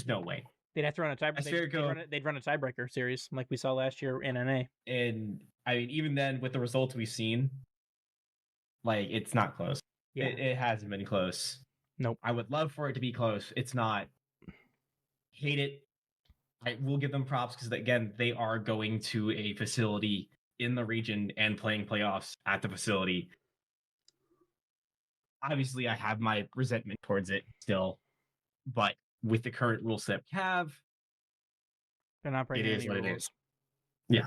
no way. They'd have to run a tiebreaker. They'd run a tiebreaker series like we saw last year in NA. And I mean, even then, with the results we've seen, like, it's not close. Yeah. It hasn't been close. Nope. I would love for it to be close. It's not. Hate it. I will give them props because, again, they are going to a facility in the region and playing playoffs at the facility. Obviously, I have my resentment towards it still, but with the current rule set we have, they're not breaking any rules. It is. Yeah.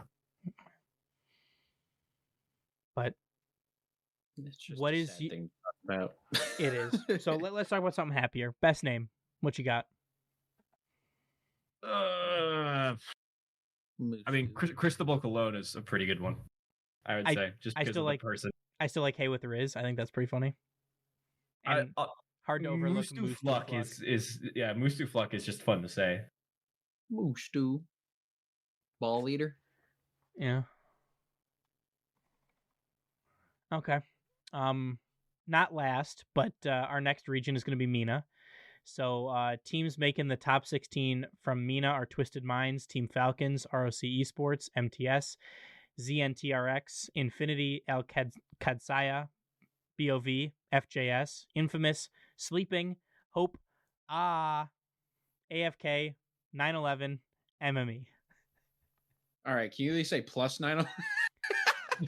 But what is thing to talk about? It is. So let's talk about something happier. Best name. What you got? I mean, Cristobal Cologne is a pretty good one. I would say just because of the person. I still like Hey with Riz. I think that's pretty funny. And hard to overlook. Mustu Fluck is Mustu Fluck is just fun to say. Mustu. Ball leader. Yeah. Okay. Not last, but our next region is going to be MENA. So teams making the top 16 from MENA are Twisted Minds, Team Falcons, ROC Esports, MTS, ZNTRX, Infinity, El Kadsaya, BOV, FJS, Infamous, Sleeping, Hope, AFK, 911, MME. All right, can you at least say plus 911?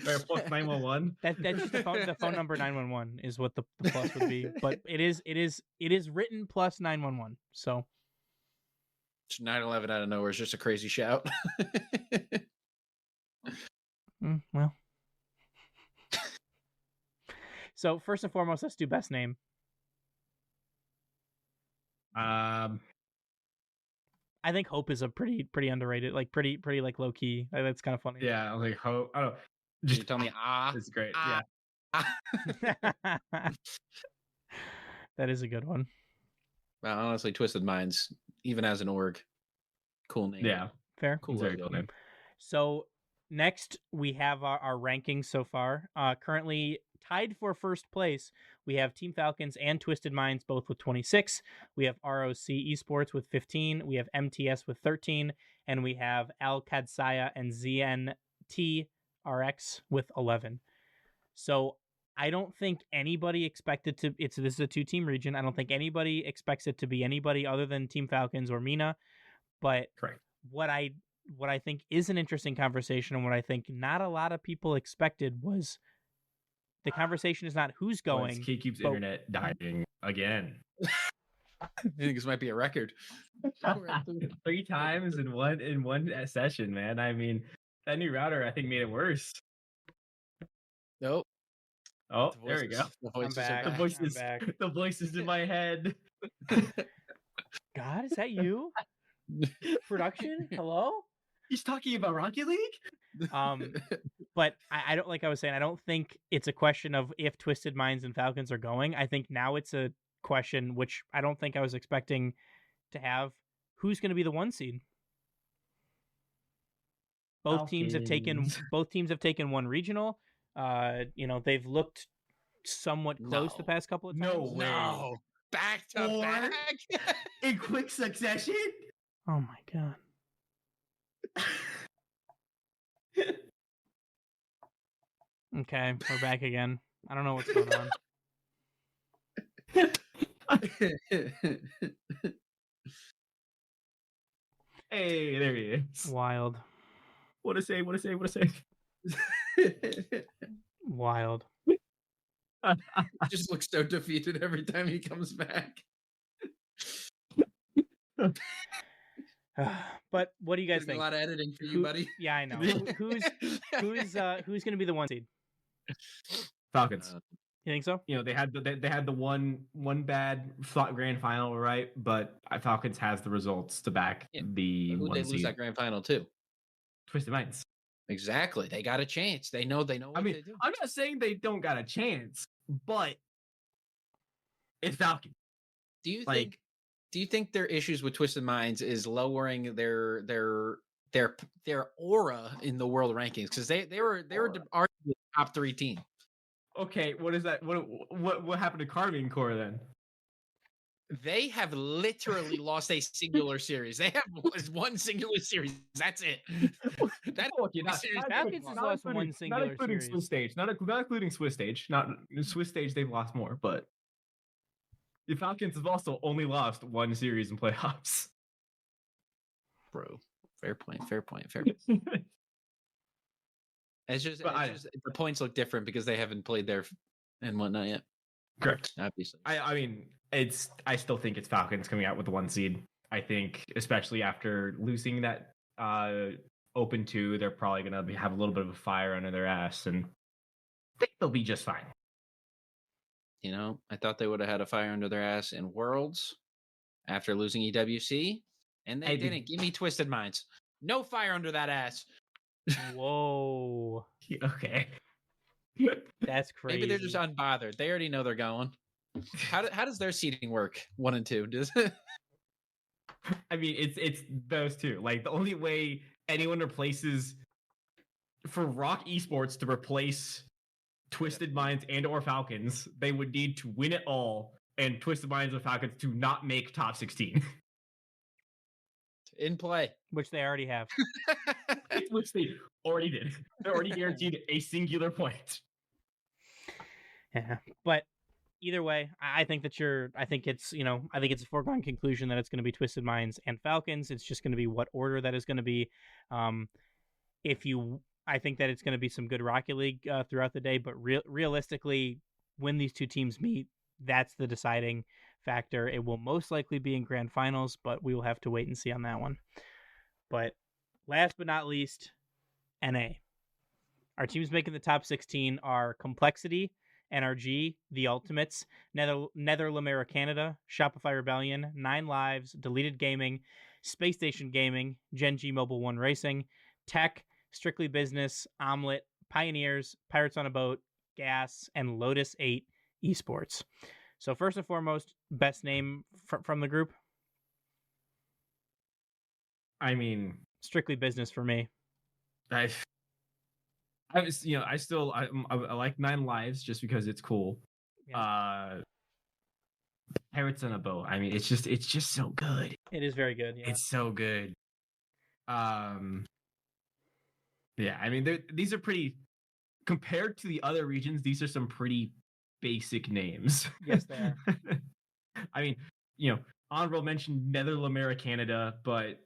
Or plus 911. That's just the phone number 911 is what the plus would be, but it is written plus 911. So 911 out of nowhere is just a crazy shout. Well. So first and foremost, let's do best name. I think Hope is a pretty underrated, like pretty like low key. That's kind of funny. Yeah, I was like, Hope. I don't. You tell me, It's great. ah. That is a good one. Well, honestly, Twisted Minds, even as an org, cool name. Yeah, Fair. Cool it's very logo. cool name. So next we have our rankings so far. Currently tied for first place, we have Team Falcons and Twisted Minds both with 26. We have ROC Esports with 15. We have MTS with 13. And we have Al Kadsaya and ZNT RX with 11. So I don't think anybody expected to. This is a 2-team region. I don't think anybody expects it to be anybody other than Team Falcons or Mina. But Correct. what I think is an interesting conversation, and what I think not a lot of people expected, was the conversation is not who's going. K-Cube's but- internet dying again. I think this might be a record. 3 times in one session, man. I mean, that new router I think made it worse. Nope. Oh, there we go. The voices are back. The back. voices, back. the voices in my head. God, is that you? Production? Hello? He's talking about Rocket League. But I don't, like I was saying, I don't think it's a question of if Twisted Minds and Falcons are going. I think now it's a question, which I don't think I was expecting to have, who's going to be the 1 seed. Both teams have taken 1 regional. They've looked somewhat close the past couple of times. No way. No. Back to Or- back. In quick succession. Oh my god. Okay, we're back again. I don't know what's going on. Hey, there he is. Wild. What a say. Wild. Just looks so defeated every time he comes back. But what do you guys There's a think? lot of editing for you, buddy. Yeah, I know. Who's going to be the 1 seed? Falcons. You think so? You know, they had the one bad grand final, right? But Falcons has the results to back Yeah, the Who'd 1 they lose seed. that grand final to? Twisted Minds. Exactly. They got a chance. They know what I mean, they do. I'm not saying they don't got a chance, but it's Falcons. Do you like- think their issues with Twisted Minds is lowering their aura in the world rankings? Because they were arguably the top 3 team. Okay, what is that? What happened to Carmine Core then? They have literally lost a singular series. They have one singular series. That's it. That's Okay, not- series. not Falcons including- has not lost including- one singular not including series. Swiss stage, not including Swiss stage. Not Swiss stage, they've lost more, but the Falcons have also only lost 1 series in playoffs. Bro, fair point. It's just the points look different because they haven't played there and whatnot yet. Correct. Obviously. I mean, I still think it's Falcons coming out with the 1 seed. I think, especially after losing that Open 2, they're probably going to have a little bit of a fire under their ass, and I think they'll be just fine. You know, I thought they would have had a fire under their ass in Worlds after losing EWC, and they didn't. Give me Twisted Minds. No fire under that ass. Whoa. Okay. That's crazy. Maybe they're just unbothered. They already know they're going. How does their seating work? 1 and 2? Does it? I mean, it's those two. Like, the only way anyone replaces for Rock Esports to replace Twisted Minds and or Falcons, they would need to win it all, and Twisted Minds and Falcons to not make top 16. In play. Which they already have. Which they already did. They're already guaranteed a singular point. Yeah. But either way, I think it's a foregone conclusion that it's going to be Twisted Minds and Falcons. It's just going to be what order that is going to be. I think that it's going to be some good Rocket League throughout the day, but realistically, when these 2 teams meet, that's the deciding factor. It will most likely be in grand finals, but we will have to wait and see on that one. But last but not least, NA. Our teams making the top 16 are Complexity NRG, The Ultimates, Nether Canada, Shopify Rebellion, 9 Lives, Deleted Gaming, Space Station Gaming, Gen.G Mobile 1 Racing, Tech, Strictly Business, Omelet, Pioneers, Pirates on a Boat, Gas, and Lotus 8 Esports. So first and foremost, best name from the group? I mean, Strictly Business for me. I was, I like 9 Lives just because it's cool. Yeah. Pirates on a Boat. I mean, it's just so good. It is very good. Yeah. It's so good. Yeah, I mean, these are pretty, compared to the other regions, these are some pretty basic names. Yes, they are. I mean, Honorable mentioned Nether Canada, but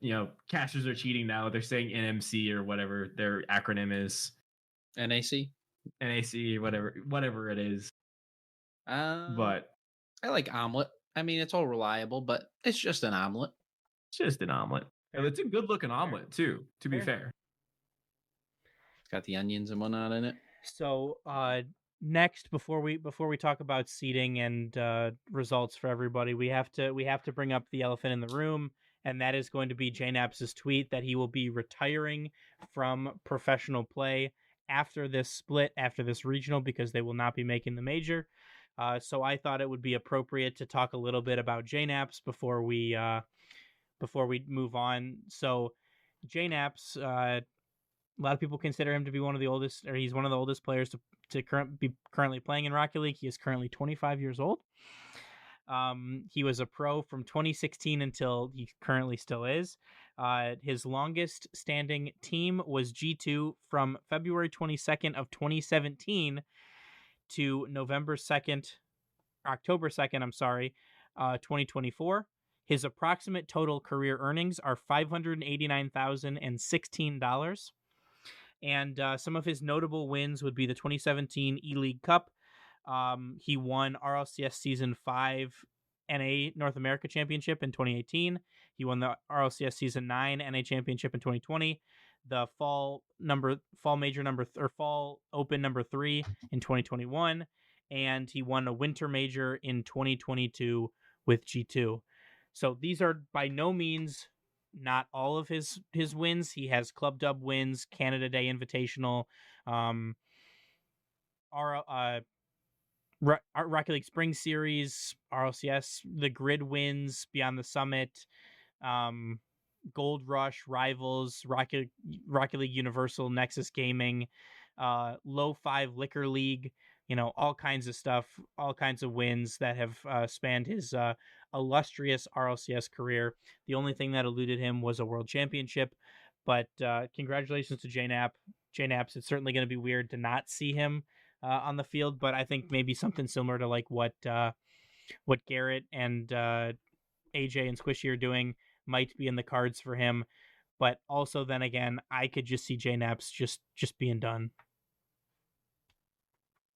casters are cheating now. They're saying NMC or whatever their acronym is. NAC, or whatever it is. But I like Omelet. I mean, it's all reliable, but it's just an omelet. It's just an omelet. And it's a good looking omelet too, to be fair. It's got the onions and whatnot in it. So next, before we talk about seeding and results for everybody, we have to bring up the elephant in the room, and that is going to be JNAPS's tweet that he will be retiring from professional play after this split, after this regional, because they will not be making the major. So I thought it would be appropriate to talk a little bit about JNAPS before we move on. So JNAPS, a lot of people consider him to be one of the oldest, or he's one of the oldest players to be currently playing in Rocket League. He is currently 25 years old. He was a pro from 2016 until he currently still is. His longest standing team was G2 from February 22nd of 2017 to October 2nd, 2024. His approximate total career earnings are $589,016. And some of his notable wins would be the 2017 E-League Cup. He won RLCS Season 5 NA North America Championship in 2018. He won the RLCS Season 9 NA Championship in 2020. The Fall Open number 3 in 2021. And he won a Winter Major in 2022 with G2. So these are by no means not all of his wins. He has Club Dub wins, Canada Day Invitational, Rocket League Spring Series, RLCS, the Grid wins, Beyond the Summit, Gold Rush, Rivals, Rocket League Universal, Nexus Gaming, Low 5 Liquor League, all kinds of stuff, all kinds of wins that have spanned his illustrious RLCS career. The only thing that eluded him was a world championship, but congratulations to JNAPS. It's certainly going to be weird to not see him on the field, but I think maybe something similar to like what Garrett and AJ and Squishy are doing might be in the cards for him. But also then again, I could just see JNAPS just being done.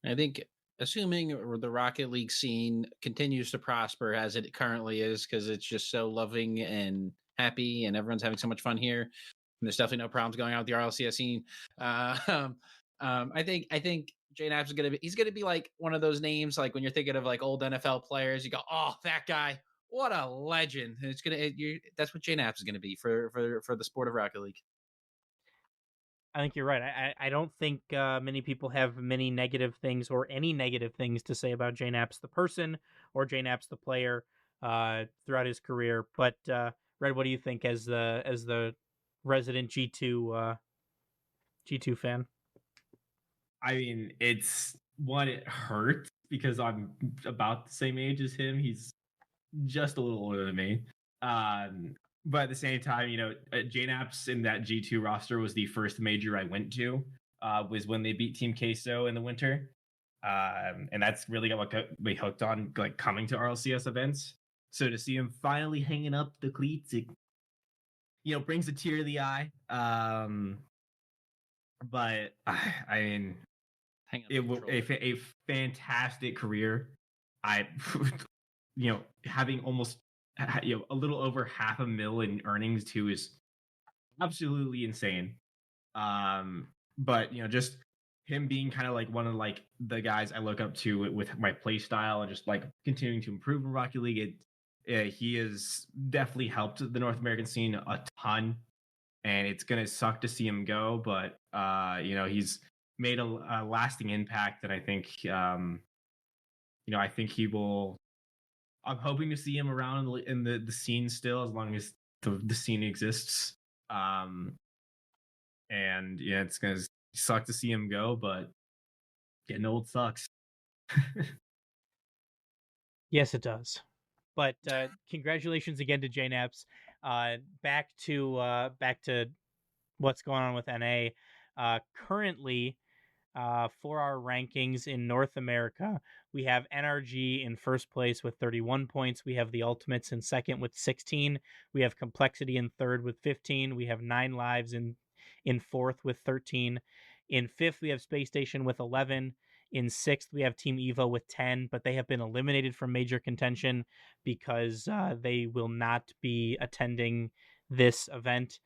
I think assuming the Rocket League scene continues to prosper as it currently is, because it's just so loving and happy and everyone's having so much fun here, and there's definitely no problems going on with the RLCS scene. I think JNAPS is he's gonna be like one of those names, like when you're thinking of like old NFL players, you go, oh, that guy, what a legend. And that's what JNAPS is gonna be for the sport of Rocket League. I think you're right. I don't think many people have many negative things or any negative things to say about JNAPS the person or JNAPS the player throughout his career. But Red, what do you think as the resident G2 fan? I mean, it hurts because I'm about the same age as him. He's just a little older than me. But at the same time, JNAPS in that G2 roster was the first major I went to, was when they beat Team Queso in the winter. And that's really what got me hooked on like coming to RLCS events. So to see him finally hanging up the cleats, it brings a tear to the eye. But I mean, it was a fantastic career. Having almost a little over $500,000 in earnings too is absolutely insane. But just him being kind of like one of like the guys I look up to with my play style and just like continuing to improve in Rocket League. He has definitely helped the North American scene a ton, and it's gonna suck to see him go. But he's made a lasting impact, and I think I think he will. I'm hoping to see him around in the scene still, as long as the scene exists. And yeah, it's gonna suck to see him go, but getting old sucks. Yes, it does. But congratulations again to JNaps. Back to what's going on with NA. Currently, for our rankings in North America, we have NRG in first place with 31 points. We have the Ultimates in second with 16. We have Complexity in third with 15. We have 9 Lives in fourth with 13. In fifth, we have Space Station with 11. In sixth, we have Team Evo with 10, but they have been eliminated from major contention because they will not be attending this event.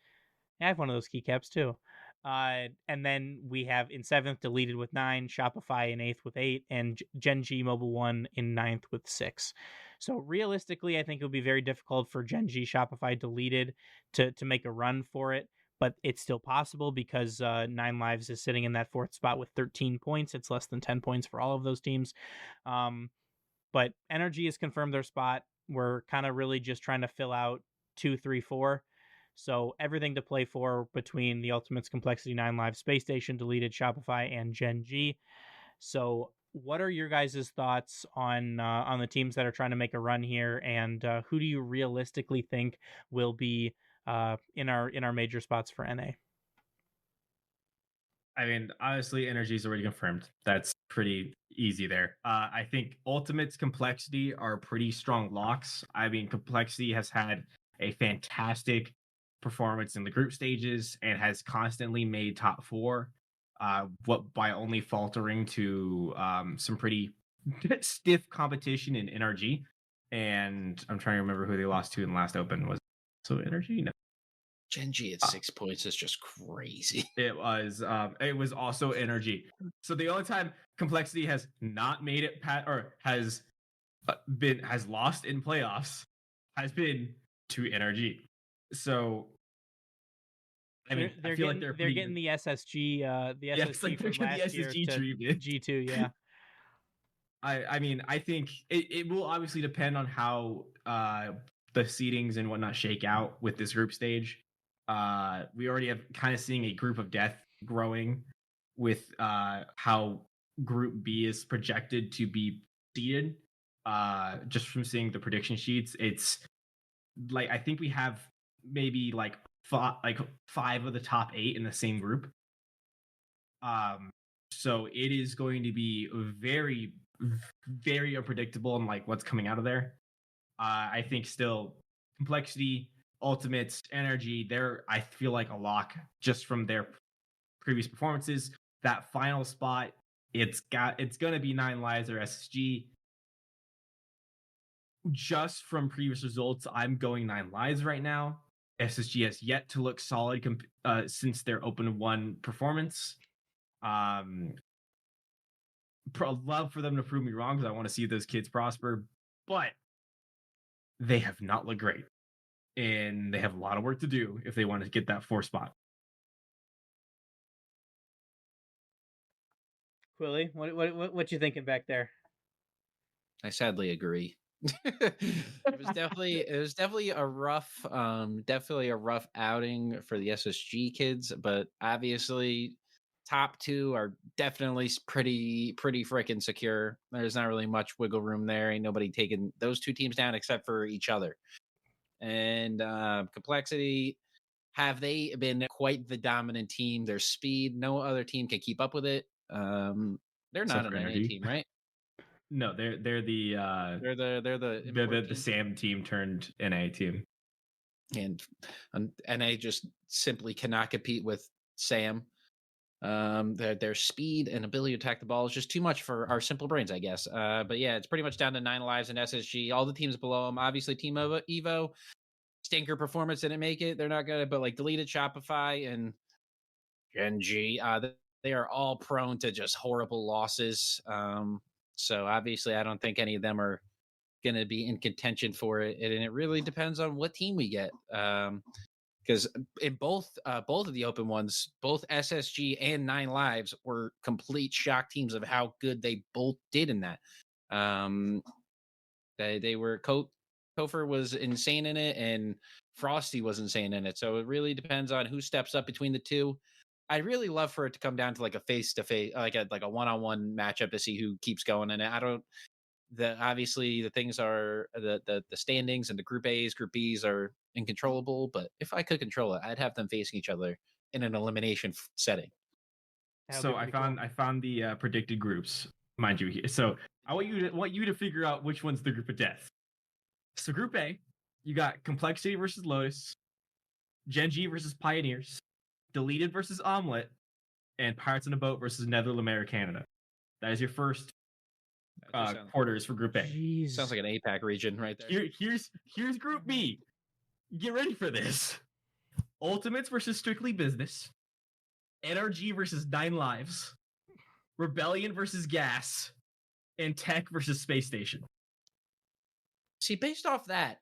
I have one of those keycaps too. And then we have in seventh Deleted with 9, Shopify in eighth with 8, and Gen G Mobile One in ninth with 6. So realistically, I think it would be very difficult for Gen G, Shopify, Deleted to make a run for it. But it's still possible because 9 Lives is sitting in that fourth spot with 13 points. It's less than 10 points for all of those teams. But Energy has confirmed their spot. We're kind of really just trying to fill out 2, 3, 4. So everything to play for between the Ultimates, Complexity, 9 Lives, Space Station, Deleted, Shopify, and Gen G. So what are your guys' thoughts on the teams that are trying to make a run here, and who do you realistically think will be in our major spots for NA? I mean, honestly, Energy is already confirmed. That's pretty easy there. I think Ultimate's, Complexity are pretty strong locks. I mean, Complexity has had a fantastic performance in the group stages and has constantly made top 4. What by only faltering to some pretty stiff competition in NRG. And I'm trying to remember who they lost to in the last Open. Was so Energy? No. Gen G at 6 points is just crazy. It was also Energy. So the only time Complexity has not made it or has lost in playoffs has been to Energy. So I mean, I feel like they're getting the SSG like they're from last the year SSG to treatment. G2, yeah. I mean, I think it will obviously depend on how the seedings and whatnot shake out with this group stage. We already have kind of seeing a group of death growing with how Group B is projected to be seeded. Just from seeing the prediction sheets, it's like I think we have maybe like 5 of the top 8 in the same group. So it is going to be very, very unpredictable in like what's coming out of there. I think still Complexity, Ultimates, Energy, they're I feel like a lock just from their previous performances. That final spot, it's gonna be 9 Lives or SSG. Just from previous results, I'm going 9 Lives right now. SSG has yet to look solid since their Open 1 performance. Love for them to prove me wrong because I want to see those kids prosper, but they have not looked great, and they have a lot of work to do if they want to get that 4 spot. Quilly, what you thinking back there? I sadly agree. It was definitely a rough outing for the SSG kids, but obviously top 2 are definitely pretty freaking secure. There's not really much wiggle room there. Ain't nobody taking those 2 teams down except for each other. And Complexity, have they been quite the dominant team? Their speed, no other team can keep up with it. They're not an NA team, right? No, they're the SAM team turned NA team, and NA just simply cannot compete with SAM. Their speed and ability to attack the ball is just too much for our simple brains, I guess. But yeah, it's pretty much down to 9 Lives and SSG. All the teams below them, obviously Team Evo, stinker performance didn't make it. They're not gonna, but like Deleted, Shopify, and Gen G, they are all prone to just horrible losses. So obviously, I don't think any of them are going to be in contention for it, and it really depends on what team we get. Because in both of the open ones, both SSG and Nine Lives were complete shock teams of how good they both did in that. They were Kofor was insane in it, and Frosty was insane in it. So it really depends on who steps up between the two. I'd really love for it to come down to like a face to face, like a one-on-one matchup to see who keeps going. And I don't. Obviously the things are the standings and the group A's, group B's are uncontrollable. But if I could control it, I'd have them facing each other in an elimination setting. So I found the predicted groups, mind you. So I want you to figure out which one's the group of death. So Group A, you got Complexity versus Lotus, Gen G versus Pioneers, Deleted versus Omelet, and Pirates on a Boat versus Nether Canada. That is your first quarters for Group A. Jeez. Sounds like an APAC region right there. Here's Group B. Get ready for this. Ultimates versus Strictly Business, NRG versus Nine Lives, Rebellion versus Gas, and Tech versus Space Station. See, based off that,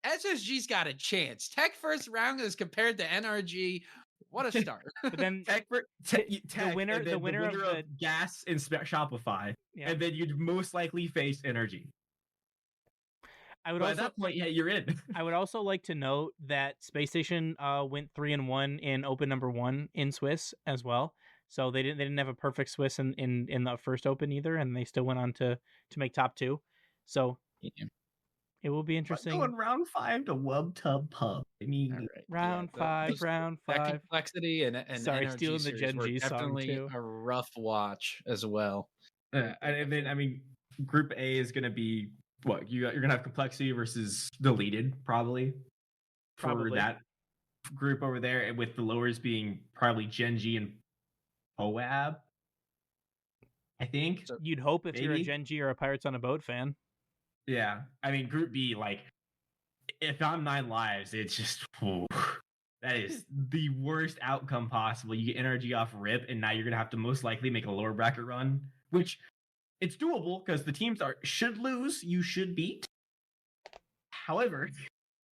SSG's got a chance. Tech first round as compared to NRG. What a start! But then the winner of Gas and Shopify, and then you'd most likely face Energy. At that point, yeah, you're in. I would also like to note that Space Station went 3-1 in Open number 1 in Swiss as well. So they didn't have a perfect Swiss in the first Open either, and they still went on to make top 2. So it will be interesting. Going round 5 to Wub Tub Pub. I mean, round 5. That Complexity and sorry, NRG stealing the Gen G song definitely too. A rough watch as well. And then I mean, Group A is going to be what you're going to have Complexity versus Deleted probably for that group over there, and with the lowers being probably Gen G and OAB. I think you'd hope if you're a Gen G or a Pirates on a Boat fan. Yeah, I mean, Group B, like, if I'm Nine Lives, it's just, that is the worst outcome possible. You get energy off rip, and now you're going to have to most likely make a lower bracket run, which it's doable because the teams should lose, you should beat. However,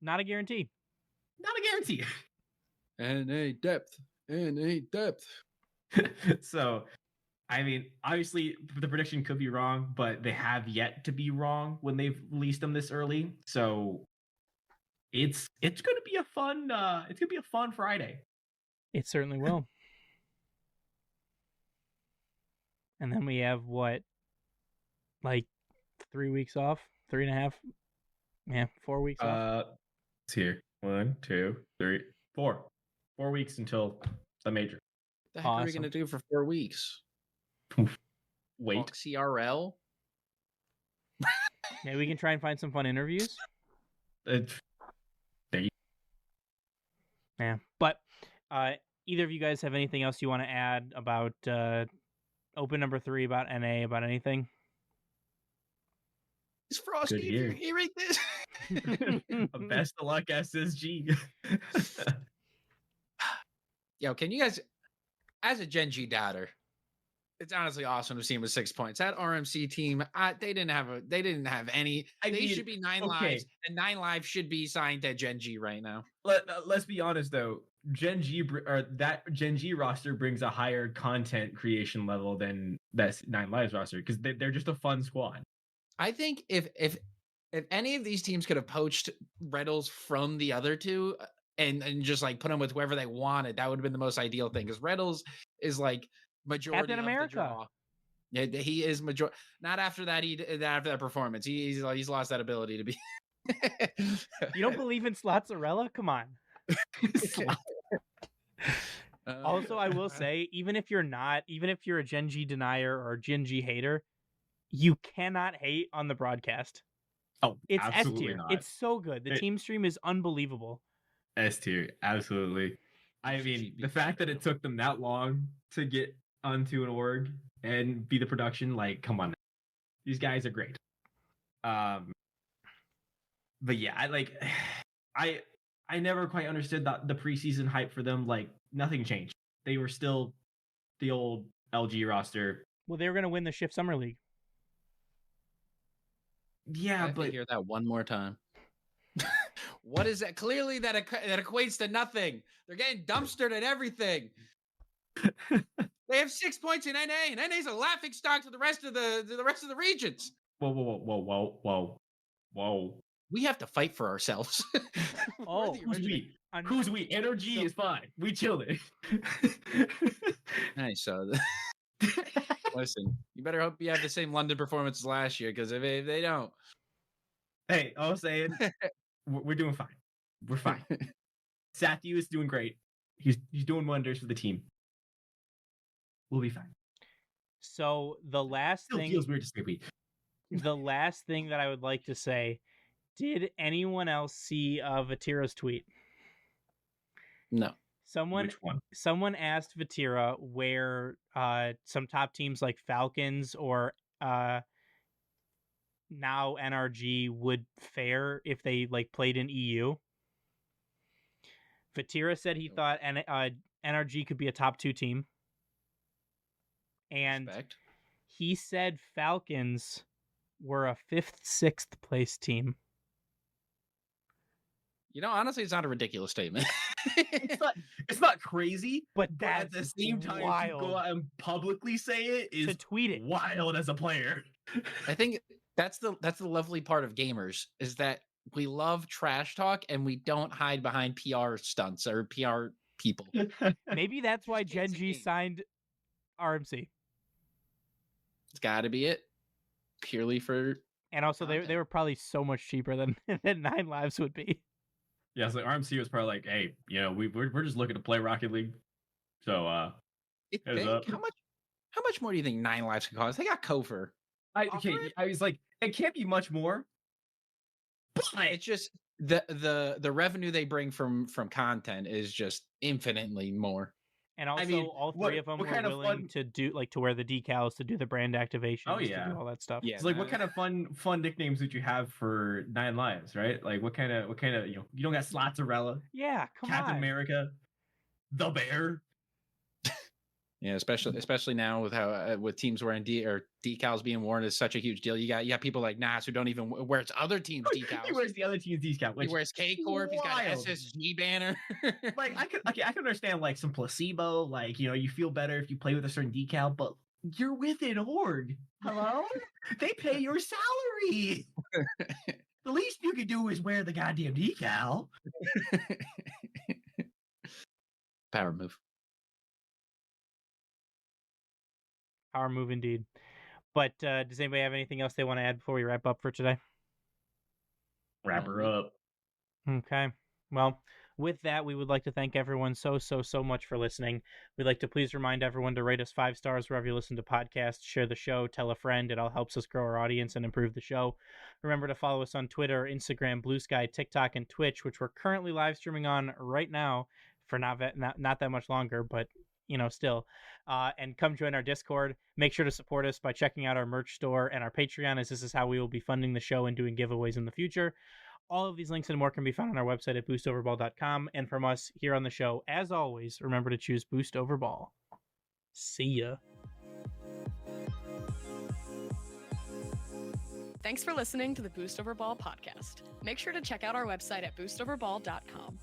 not a guarantee. Not a guarantee. NA depth. So, I mean, obviously the prediction could be wrong, but they have yet to be wrong when they've released them this early. So it's going to be a fun Friday. It certainly will. And then we have what, like 3 weeks off, 3.5, 4 weeks off. It's here 1, 2, 3, 4 weeks until the major. The heck are we going to do for 4 weeks? Wait. Talk CRL? Maybe we can try and find some fun interviews. Yeah, but either of you guys have anything else you want to add about Open number 3, about NA, about anything? Is Frosty, if you're hearing this? Best of luck, SSG. Yo, can you guys, as a Gen G doubter, it's honestly awesome to see him with 6 points. That RMC team, they didn't have any. They should be 9 lives, and 9 lives should be signed to Gen G right now. Let's be honest though, that Gen G roster brings a higher content creation level than that 9 lives roster because they're just a fun squad. I think if any of these teams could have poached Reddles from the other two and just like put them with whoever they wanted, that would have been the most ideal thing. Because Reddles is like majority Captain of America. The draw. Yeah, he is majority. Not after that. After that performance, he's lost that ability to be. You don't believe in Slotzarella? Come on. Also, I will say, even if you're a Gen G denier or a Gen G hater, you cannot hate on the broadcast. Oh, it's S tier. It's so good. The team stream is unbelievable. S tier, absolutely. I mean, the fact that it took them that long to get onto an org and be the production, like, come on, these guys are great. But yeah, I never quite understood the preseason hype for them. Like, nothing changed. They were still the old LG roster. Well, they were going to win the Shift Summer League. Yeah, I have to but hear that one more time. What is that? Clearly, that equates to nothing. They're getting dumpstered at everything. They have 6 points in NA, and NA's a laughing stock to the rest of the regions. whoa. We have to fight for ourselves. Oh, Who's we? Who's we? Energy So- is fine. We chilling. Nice. So, listen, you better hope you have the same London performance as last year, because if they don't, Hey, all I'm saying, we're doing fine. We're fine. Sathu is doing great. He's doing wonders for the team. We'll be fine. So the last Still thing, feels weird to say we. the last thing that I would like to say, did anyone else see Vatira's tweet? no. Which one? Someone asked Vatira where some top teams like Falcons or now NRG would fare if they like played in EU. Vatira said he thought NRG could be a top 2 team. And Respect. he said Falcons were a 5th, 6th place team. You know, honestly, it's not a ridiculous statement. It's not crazy, But at that's the same time, to wild. go out and publicly say it is To tweet it. wild as a player. I think that's the lovely part of gamers, is that we love trash talk and we don't hide behind PR stunts or PR people. Maybe that's why Just kids Gen and G games. signed RMC. It's got to be it, purely for And also they content. were probably so much cheaper than 9 Lives would be. Yeah, so RMC was probably like, hey, we're just looking to play Rocket League. So It's Heads big. up. How much more do you think 9 Lives can cost? They got Kofor. I Offer it? was like, it can't be much more. But It's just the revenue they bring from content is just infinitely more. And also mean, all 3 what- of them what were kind of willing fun- to do like to wear the decals, to do the brand activations, Oh, to yeah. do all that stuff. Yeah. it's like, what kind of fun nicknames would you have for 9 Lives, right? Like, what kind of you don't got Slotzarella, Yeah, come Captain on. America, the Bear. Yeah, especially now with how with teams wearing decals being worn is such a huge deal. You got people like Nas who don't even wear its other team's decals. He wears the other team's decal. He Which wears K Corp. He's got an wild. SSG banner. Like, I can understand like some placebo, like, you feel better if you play with a certain decal, but you're with an org. Hello? They pay your salary. The least you can do is wear the goddamn decal. Power move. Power move indeed. But does anybody have anything else they want to add before we wrap up for today? Wrap her up. Okay. Well, with that, we would like to thank everyone so much for listening. We'd like to please remind everyone to rate us 5 stars wherever you listen to podcasts, share the show, tell a friend. It all helps us grow our audience and improve the show. Remember to follow us on Twitter, Instagram, Blue Sky, TikTok, and Twitch, which we're currently live streaming on right now for not that much longer, but still. And come join our Discord. Make sure to support us by checking out our merch store and our Patreon, as this is how we will be funding the show and doing giveaways in the future. All of these links and more can be found on our website at boostoverball.com. And from us here on the show, as always, remember to choose Boost over Ball. See ya. Thanks for listening to the Boost Over Ball podcast. Make sure to check out our website at boostoverball.com.